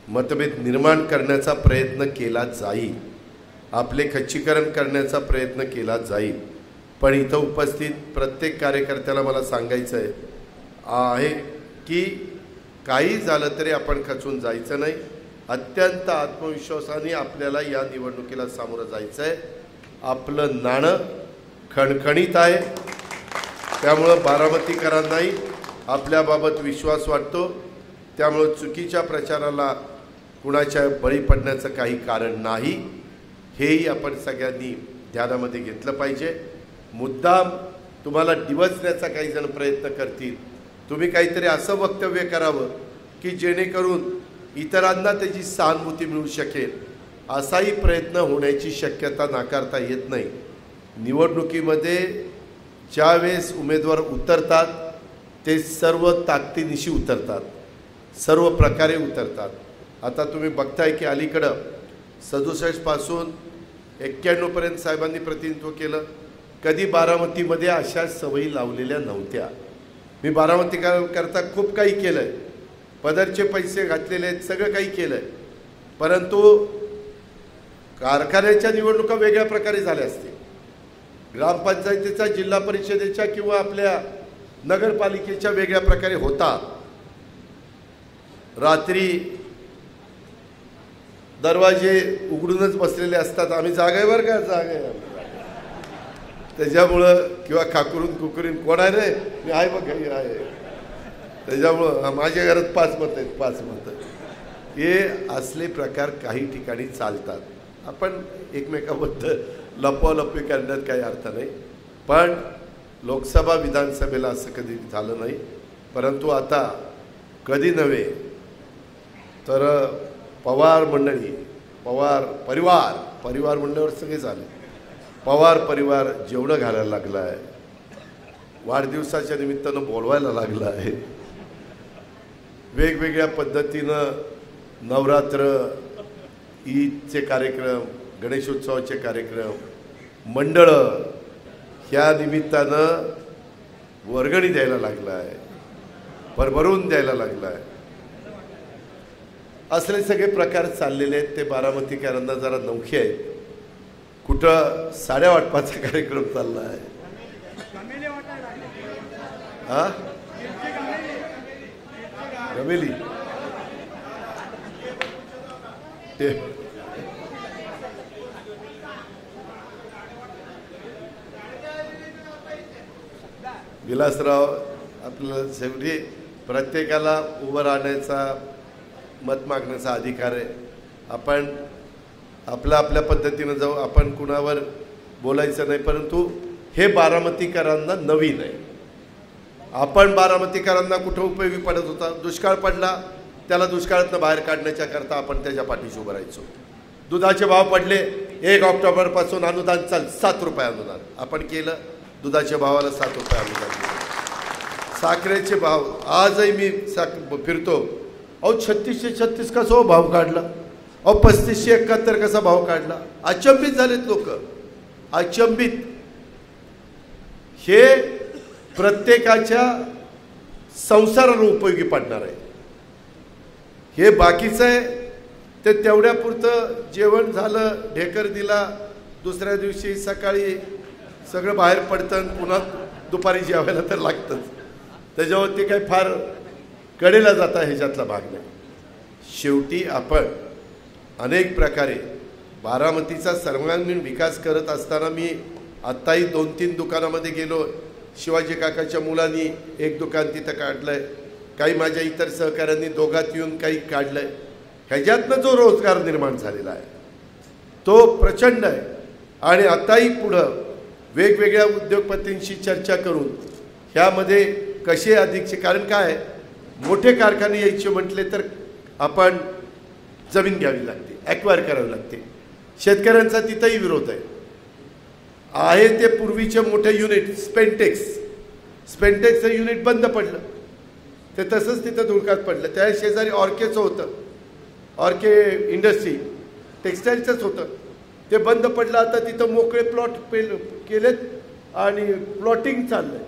मतभेद निर्माण करण्याचा प्रयत्न केला जाईल, आपले खच्चीकरण करण्याचा प्रयत्न केला जाईल. पण इथं उपस्थित प्रत्येक कार्यकर्त्याला मला सांगायचं आहे की काही झालं तरी आपण खचून जायचं नाही. अत्यंत आत्मविश्वासाने आपल्याला या निवडणुकीला सामोरं जायचं आहे. आपलं नाणं खणखणीत आहे, त्यामुळं बारामतीकरांनाही आपल्याबाबत विश्वास वाटतो. त्यामुळं चुकीच्या प्रचाराला कुणाच्या बळी पडण्याचं काही कारण नाही, हेही आपण सगळ्यांनी ध्यानामध्ये घेतलं पाहिजे. मुद्दाम तुम्हाला डिवचण्याचा काही जण प्रयत्न करतील. तुम्ही काहीतरी असं वक्तव्य करावं की जेणेकरून इतरांना त्याची सहानुभूती मिळू शकेल, असाही प्रयत्न होण्याची शक्यता नाकारता येत नाही. निवडणुकीमध्ये ज्यावेळेस उमेदवार उतरतात ते सर्व ताकदीनिशी उतरतात, सर्व प्रकारे उतरतात. आता तुम्ही बघताय की अलीकडं 67 पासून 91 पर्यंत साहेबांनी प्रतिनिधित्व केलं. कधी बारामतीमध्ये अशा सवयी लावलेल्या नव्हत्या. मी बारामतीकरता खूप काही केलं आहे, पदरचे पैसे घातलेले आहेत, सगळं काही केलं आहे. परंतु कारखान्याच्या निवडणुका वेगळ्या प्रकारे झाल्या असतील, ग्रामपंचायतीचा, जिल्हा परिषदेच्या किंवा आपल्या नगरपालिकेच्या वेगळ्या प्रकारे होतात. रात्री दरवाजे उघडूनच बसलेले असतात. आम्ही जागेवर का जागे त्याच्यामुळं, किंवा खाकरून कुकरून कोण आहे रे, मी आहे बघ आहे. त्याच्यामुळं माझ्या घरात 5 मतं आहेत, 5 मतं. हे असले प्रकार काही ठिकाणी चालतात. आपण एकमेकाबद्दल लपवालपवी करण्यात काही अर्थ नाही. पण लोकसभा विधानसभेला असं कधी झालं नाही. परंतु आता कधी नव्हे तर पवार मंडळी, पवार परिवार म्हणल्यावर सगळे झाले. पवार परिवार जेवणं घालायला लागला आहे, वाढदिवसाच्या निमित्तानं बोलवायला लागला आहे, वेगवेगळ्या पद्धतीनं नवरात्र, ईदचे कार्यक्रम, गणेशोत्सवाचे कार्यक्रम, मंडळं ह्या निमित्तानं वर्गणी द्यायला लागला आहे, भरभरून द्यायला लागला आहे. असले सगळे प्रकार चाललेले आहेत. ते बारामतीकरांना जरा नवखे आहेत. कुठं साड्या वाटपाचा कार्यक्रम चालला आहे, हा गमेली ते विलासराव, आपल्याला शेवटी प्रत्येकाला उभं राहण्याचा, मत मागण्याचा अधिकार आहे. आपण आपल्या पद्धतीनं जाऊ, आपण कुणावर बोलायचं नाही. परंतु हे बारामतीकरांना नवीन आहे. आपण बारामतीकरांना कुठं उपयोगी पडत होता, दुष्काळ पडला त्याला दुष्काळातनं बाहेर काढण्याच्या करता आपण त्याच्या पाठीशी उभं राहायचो. दुधाचे भाव पडले, 1 ऑक्टोबरपासून अनुदान चाल, 7 रुपये अनुदान आपण केलं, दुधाच्या भावाला 7 रुपये अनुदान दिलं. साखरेचे भाव आजही मी फिरतो, अहो 3636 कसा हो भाव काढला, अहो 3571 कसा भाव काढला. अचंबित झालेत लोक, अचंबित. हे प्रत्येकाच्या संसाराला उपयोगी पडणार आहे. हे बाकीचं आहे ते तेवढ्यापुरतं जेवण झालं, ढेकर दिला, दुसऱ्या दिवशी सकाळी सगळं बाहेर पडतं, पुन्हा दुपारी जेवायला तर लागतंच. त्याच्यावरती काही फार कडेला जाता ह्याच्यातला भाग नाही. शेवटी आपण अनेक प्रकारे बारामतीचा सर्वांगीण विकास करत असताना मी आत्ताही 2-3 दुकानामध्ये गेलो. शिवाजी काकाच्या मुलांनी एक दुकान तिथं काढलं आहे, काही माझ्या इतर सहकाऱ्यांनी दोघात येऊन काही काढलं आहे. ह्याच्यातनं जो रोजगार निर्माण झालेला आहे तो प्रचंड आहे. आणि आताही पुढं वेगवेगळ्या उद्योगपतींशी चर्चा करून ह्यामध्ये कसे अधिकचे, कारण काय मोठे कारखाने यायचे म्हटले तर आपण जमीन घ्यावी लागते, ॲक्वायर करावी लागते. शेतकऱ्यांचा तिथंही विरोध आहे. ते पूर्वीचे मोठे युनिट स्पेंटेक्सचं युनिट बंद पडलं, ते तसंच तिथं धुळकात पडलं. त्या शेजारी ऑर्केचं होतं, ऑर्के इंडस्ट्री टेक्स्टाईलचंच होतं, ते बंद पडलं. आता तिथं मोकळे प्लॉट केलेत आणि प्लॉटिंग चाललं आहे.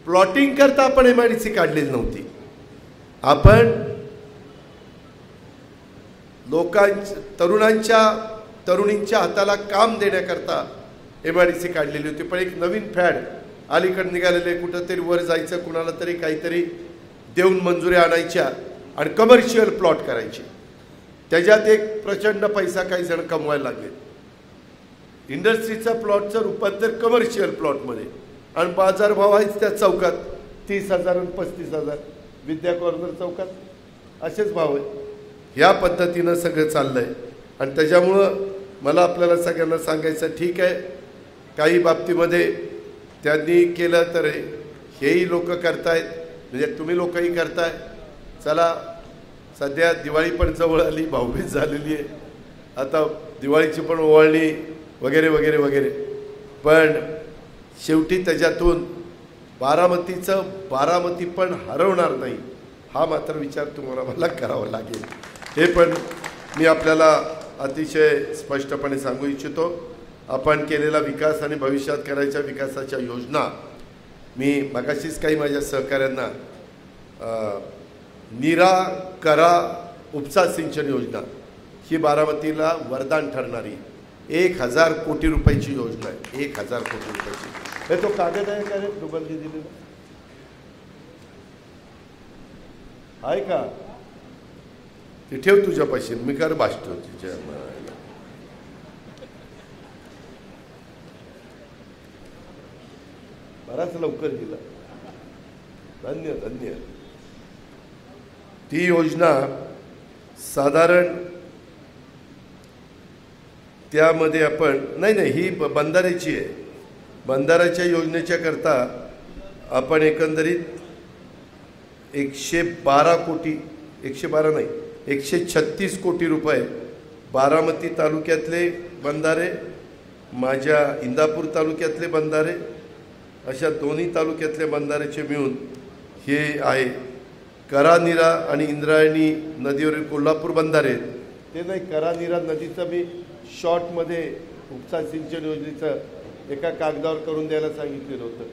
प्लॉटिंग करता आपण MIDC काढलेली नव्हती. आपण तरुणींच्या हाताला काम देण्याकरता MIDC काढलेली होती. पण एक नवीन फॅड अलीकडे निघालेले, कुठंतरी वर जायचं, कुणाला तरी काहीतरी देऊन मंजुरी आणायच्या आणि कमर्शियल प्लॉट करायचे. त्याच्यात एक प्रचंड पैसा काही जण कमवायला लागले. इंडस्ट्रीचा प्लॉटचं रूपांतर कमर्शियल प्लॉटमध्ये, आणि बाजारभाव आहेच त्या चौकात 30,000 आणि 35,000 विद्या कॉर्नर चौकात असेच भाव आहे. ह्या पद्धतीनं सगळं चाललं आहे. आणि त्याच्यामुळं मला आपल्याला सगळ्यांना सांगायचं, ठीक आहे काही बाबतीमध्ये त्यांनी केलं तर हेही लोक करतायत, म्हणजे तुम्ही लोकही करताय. चला, सध्या दिवाळी पण जवळ आली, भाऊबीज झालेली आहे, आता दिवाळीची पण ओवाळणी वगैरे वगैरे वगैरे. पण शेवटी त्याच्यातून बारामती पण हरवणार नाही, हा मात्र विचार तुम्हाला मला करावा लागेल. हे पण मी आपल्याला अतिशय स्पष्टपणे सांगू इच्छितो. आपण केलेला विकास आणि भविष्यात करायच्या विकासाच्या योजना मी मगाशीच काही माझ्या सहकाऱ्यांना नीरा करा उपसा सिंचन योजना ही बारामतीला वरदान ठरणारी 1,000 कोटी रुपयाची योजना आहे. 1,000 कोटी रुपयाची. हे तो कागद आहे का रे दुबलजी दिलेला आहे का? ते ठेव तुझ्यापाशी, मी कर भाषतो तुझ्या. बराच लवकर दिला, धन्य धन्य. ती योजना साधारण त्यामध्ये आपण नाही ही बंधाऱ्याची आहे. बंधाऱ्याच्या योजनेच्या करता आपण एकंदरीत 112 कोटी, 112 नाही 136 कोटी रुपये बारामती तालुक्यातले बंधारे माझ्या इंदापूर तालुक्यातले बंधारे, अशा दोन्ही तालुक्यातले बंधाऱ्याचे मिळून हे आहे. करा-नीरा आणि इंद्रायणी नदीवरील कोल्हापूर बंधारे ते नाही. करा-नीरा नदीचं मी शॉर्टमध्ये उपसा सिंचन योजनेचं एका कागदावर करून द्यायला सांगितलेलं होतं.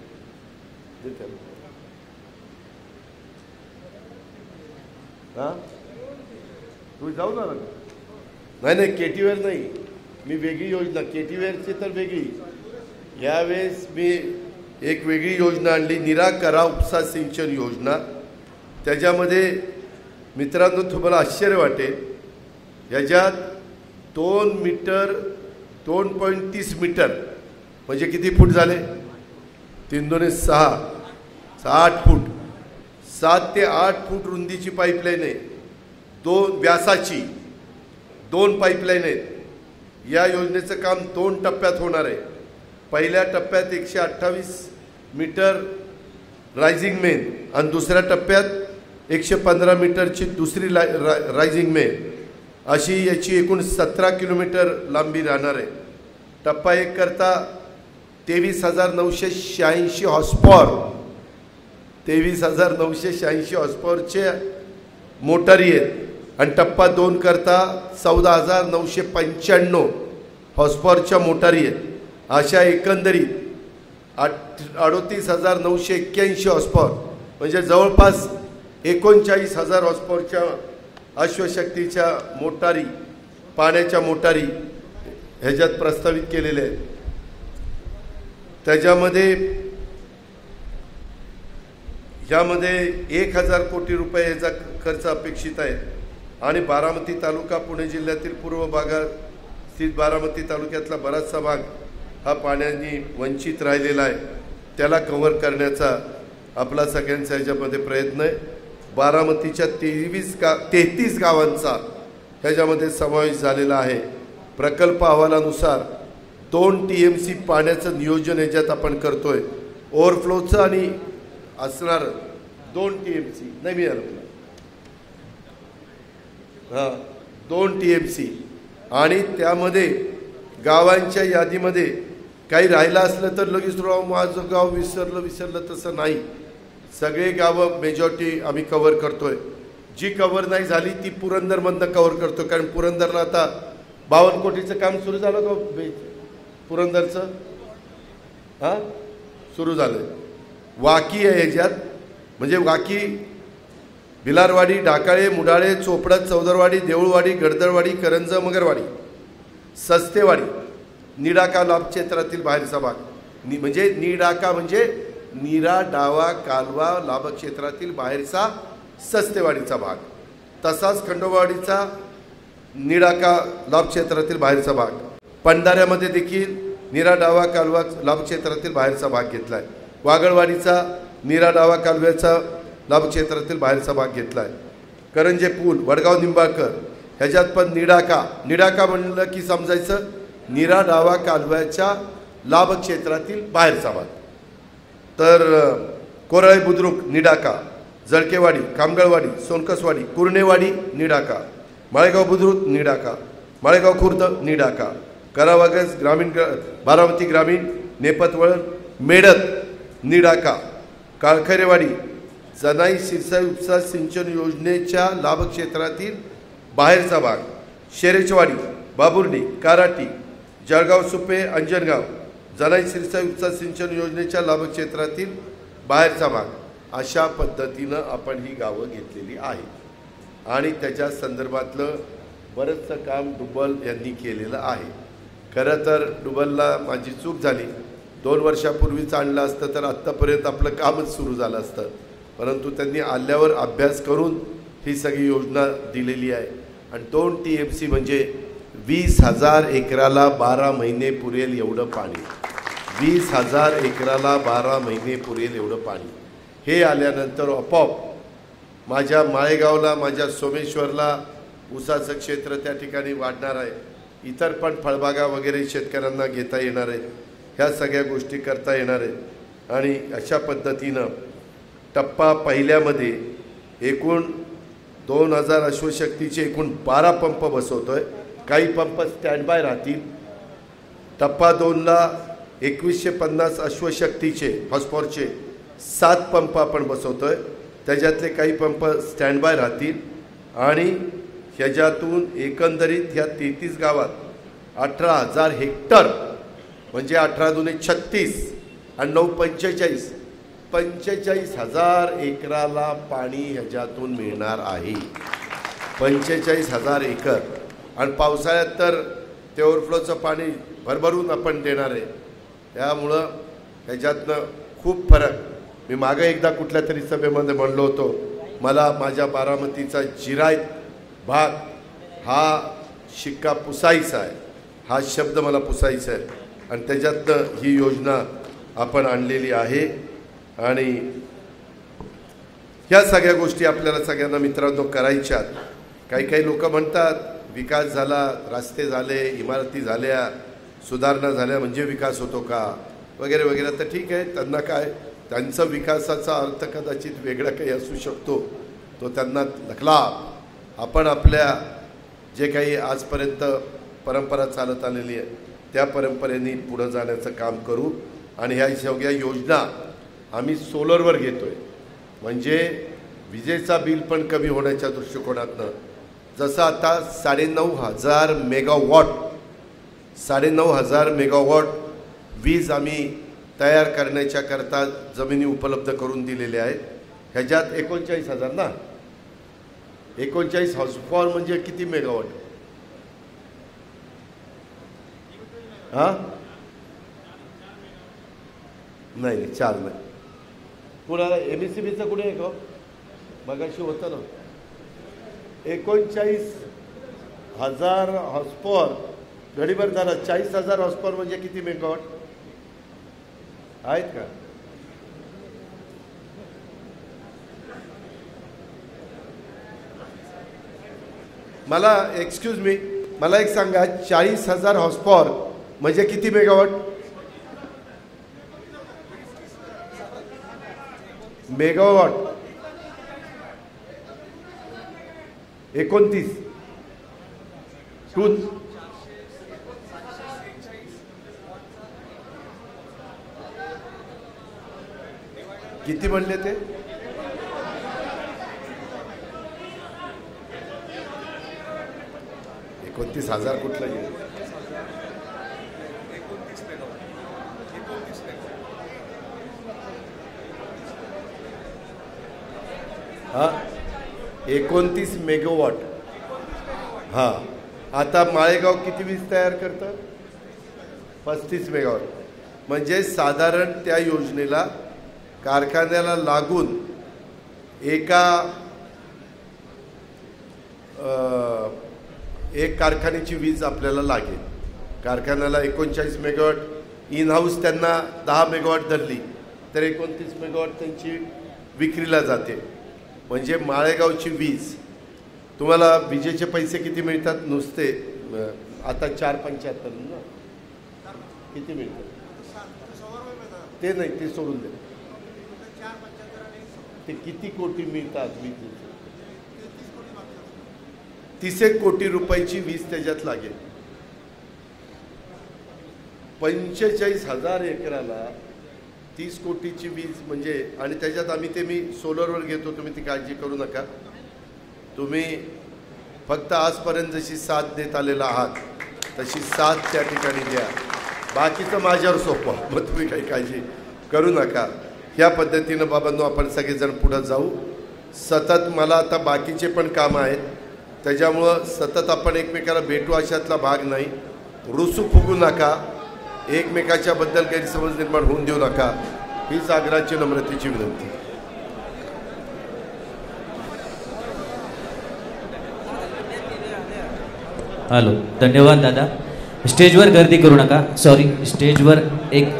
हां तुम्ही जाऊ ना. नाही केटीवेअर नाही, मी वेगळी योजना. केटीवेअरची तर वेगळी. यावेळेस मी एक वेगळी योजना आणली, निराकरा उपसा सिंचन योजना. त्याच्यामध्ये मित्रांनो तुम्हाला आश्चर्य वाटेल, ह्याच्यात 2 मीटर 2.30 मीटर म्हणजे किती फूट झाले? 3 2 6 8 फूट. 7 ते 8 फूट रुंदीची पाईपलाईन आहे. 2 व्यासाची 2 पाईपलाईन आहेत. या योजनेचं काम 2 टप्प्यात होणार आहे. पहिल्या टप्प्यात 128 मीटर रायझिंग मेन आणि दुसऱ्या टप्प्यात 115 मीटरची दुसरी रायझिंग मेन, अशी याची एकूण 17 किलोमीटर लांबी राहणार आहे. टप्पा 1 करता 23,986 हॉर्सपॉवर 23,986 हॉर्सपॉवरचे मोटारी आहेत आणि टप्पा 2 करता 14,995 हॉर्सपॉवरच्या मोटारी आहेत. अशा एकंदरीत 38,981 हॉर्सपॉवर म्हणजे जवळपास 39,000 हॉर्सपॉवरच्या अश्वशक्तीच्या मोटारी, पाण्याच्या मोटारी ह्याच्यात प्रस्तावित केलेल्या आहेत. त्याच्यामध्ये ह्यामध्ये 1,000 कोटी रुपये याचा खर्च अपेक्षित आहे. आणि बारामती तालुका पुणे जिल्ह्यातील पूर्व भागात स्थित बारामती तालुक्यातला बराचसा भाग हा पाण्याने वंचित राहिलेला आहे. त्याला कव्हर करण्याचा आपला सगळ्यांचा ह्याच्यामध्ये प्रयत्न आहे. बारामतीच्या 33 गावांचा ह्याच्यामध्ये समावेश झालेला आहे. प्रकल्प अहवालानुसार 2 TMC पाण्याचं नियोजन ह्याच्यात आपण करतोय. ओव्हरफ्लोचं आणि असणारं 2 TMC नाही मिळालं हां 2 TMC. आणि त्यामध्ये गावांच्या यादीमध्ये काही राहिलं असलं तर लगेच राव माझं गाव विसरलं तसं नाही. सगळे गावं मेजॉरिटी आम्ही कव्हर करतोय. जी कव्हर नाही झाली ती पुरंदरमधनं कव्हर करतो. कारण पुरंदरला आता 52 कोटीचं काम सुरू झालं का पुरंदरचं? हां सुरू झालं. वाकी आहे ह्याच्यात, म्हणजे वाकी, भिलारवाडी, डाकाळे, मुडाळे, चोपडत, चौदरवाडी, देऊळवाडी, गडदळवाडी, करंज, मगरवाडी, सस्तेवाडी, निडाका लाभ क्षेत्रातील बाहेरचा भाग. म्हणजे निडाका म्हणजे नीरा डावा कालवा लाभ क्षेत्रातील बाहेरचा सस्तेवाडीचा भाग. तसाच खंडोबावाडीचा निडाका लाभ क्षेत्रातील बाहेरचा भाग. पंढाऱ्यामध्ये देखील नीरा डावा कालवा लाभ क्षेत्रातील बाहेरचा भाग घेतला आहे. वागळवाडीचा नीरा डावा कालव्याचा लाभ क्षेत्रातील बाहेरचा भाग घेतला आहे. करंजे पूल, वडगाव निंबाळकर ह्याच्यात पण निडाका म्हणलं की समजायचं नीरा डावा कालव्याच्या लाभ क्षेत्रातील बाहेरचा भाग. तर कोराळे बुद्रुक निडाका, जळकेवाडी, कामगळवाडी, सोनकसवाडी, कुर्णेवाडी निडाका, माळेगाव बुद्रुक निडाका, माळेगाव खुर्द निडाका, करावागज ग्रामीण, बारामती ग्रामीण, नेपतवळ, मेडत निडाका, काळखरेवाडी, जनाई सिरसाई उपसा सिंचन योजनेच्या लाभ क्षेत्रातील बाहेरचा भाग, शेरेचवाडी, बाबुर्डी, काराटी, जळगाव सुपे, अंजनगाव, जनाई सिरसाई उपसा सिंचन योजनेच्या लाभ क्षेत्रातील बाहेरचा भाग. अशा पद्धतीनं आपण ही गावं घेतलेली आहे आणि त्याच्या संदर्भातलं बरंचसं काम डुबल यांनी केलेलं आहे. खरं तर डुबलला माझी चूक झाली. 2 वर्षापूर्वीच आणलं असतं तर आत्तापर्यंत आपलं कामच सुरू झालं असतं. परंतु त्यांनी आल्यावर अभ्यास करून ही सगळी योजना दिलेली आहे. आणि 2 TMC म्हणजे 20,000 एकराला 12 महिने पुरेल एवढं पाणी. 20,000 एकराला 12 महिने पुरेल एवढं पाणी. हे आल्यानंतर आपोआप माझ्या माळेगावला, माझ्या सोमेश्वरला ऊसाचं क्षेत्र त्या ठिकाणी वाढणार आहे. इतर पण फळबागा वगैरे शेतकऱ्यांना घेता येणार आहे. ह्या सगळ्या गोष्टी करता येणार आहेत. आणि अशा पद्धतीनं टप्पा पहिल्यामध्ये एकूण 2,000 अश्वशक्तीचे एकूण 12 पंप बसवतो आहे. काही पंप स्टँडबाय राहतील टप्पा 2ला 2150 अश्वशक्तीचे हॉर्सपॉवरचे 7 पंप आपण बसवतोय. त्याच्यातले काही पंप स्टँड बाय राहतील आणि ह्याच्यातून एकंदरीत ह्या 33 गावात 18,000 हेक्टर म्हणजे 18 दुने 36 आणि 9 45 45,000 एकराला पाणी ह्याच्यातून मिळणार आहे. 45,000 एकर. आणि पावसाळ्यात तर ते ओव्हरफ्लोचं पाणी भरभरून आपण देणार आहे. त्यामुळं ह्याच्यातनं खूप फरक. मी मागे एकदा कुठल्या तरी सभेमध्ये म्हणलो होतो, मला माझ्या बारामतीचा जिरायत भाग हा शिक्का पुसायचा आहे, हा शब्द मला पुसायचा आहे. आणि त्याच्यातनं ही योजना आपण आणलेली आहे. आणि ह्या सगळ्या गोष्टी आपल्याला सगळ्यांना मित्रांनो करायच्यात. काही काही लोक म्हणतात विकास झाला, रस्ते झाले, इमारती झाल्या, सुधारणा झाल्या म्हणजे विकास होतो का वगैरे वगैरे. तर ठीक आहे, त्यांना काय, त्यांचा विकासाचा अर्थ कदाचित वेगळा काही असू शकतो, तो त्यांना लखला. आपण आपल्या जे काही आजपर्यंत परंपरा चालत आलेली आहे त्या परंपरेने पुढं जाण्याचं काम करू. आणि ह्या सगळ्या योजना आम्ही सोलरवर घेतो आहे, म्हणजे विजेचा बिल पण कमी होण्याच्या दृष्टिकोनातनं. जसं आता 9,500 मेगावॉट वीज आम्ही तयार करण्याच्याकरता जमिनी उपलब्ध करून दिलेल्या आहेत. ह्याच्यात 39,000 ना, 39 हॉर्सपॉवर म्हणजे किती मेगावॉट? हां नाही 4 नाही. कुणाला MSCBचं कुठे आहे का मगाशी होतं ना? 39,000 हॉर्सपॉवर घडीभर झाला. 40,000 हॉर्सपॉवर म्हणजे किती मेगावॉट आहेत का? मला एक्सक्यूज मी, मला एक सांगा, 40,000 हॉर्सपॉवर म्हणजे किती मेगावॉट? मेगावॉट 29 किती म्हणले ते? $29,000 कुठला येईल? हा 29 मेगावॉट. हां, आता माळेगाव किती वीज तयार करतं? 35 मेगावॉट. म्हणजे साधारण त्या योजनेला कारखान्याला लागून एक कारखान्याची वीज आपल्याला लागेल. कारखान्याला 39 मेगावॉट, इन हाऊस त्यांना 10 मेगावॉट धरली तर 29 मेगावॉट त्यांची विक्रीला जाते. म्हणजे माळेगावची वीज तुम्हाला विजेचे पैसे किती मिळतात नुसते आता? 4.75 ना, किती मिळतात ते नाही, ते सोडून दे. ते किती कोटी मिळतात विजेचे? 30 कोटी रुपयाची वीज त्याच्यात लागेल. 45,000 एकराला 30 कोटीची वीज म्हणजे. आणि त्याच्यात आम्ही ते मी सोलरवर घेतो, तुम्ही ती काळजी करू नका. तुम्ही फक्त आजपर्यंत जशी साथ देत आलेला आहात तशी साथ त्या ठिकाणी द्या. बाकीचं माझ्यावर सोपवा, मग तुम्ही काही काळजी करू नका. ह्या पद्धतीनं बाबांनो आपण सगळेजण पुढं जाऊ. सतत मला आता बाकीचे पण कामं आहेत, त्याच्यामुळं सतत आपण एकमेकाला भेटू अशातला भाग नाही. रुसू फुगू नका, एकमेकाच्याबद्दल गैरसमज निर्माण होऊन देऊ नका, हीच आग्रहाची नम्रतेची विनंती. हॅलो, धन्यवाद दादा. स्टेजवर गर्दी करू नका. सॉरी, स्टेजवर एक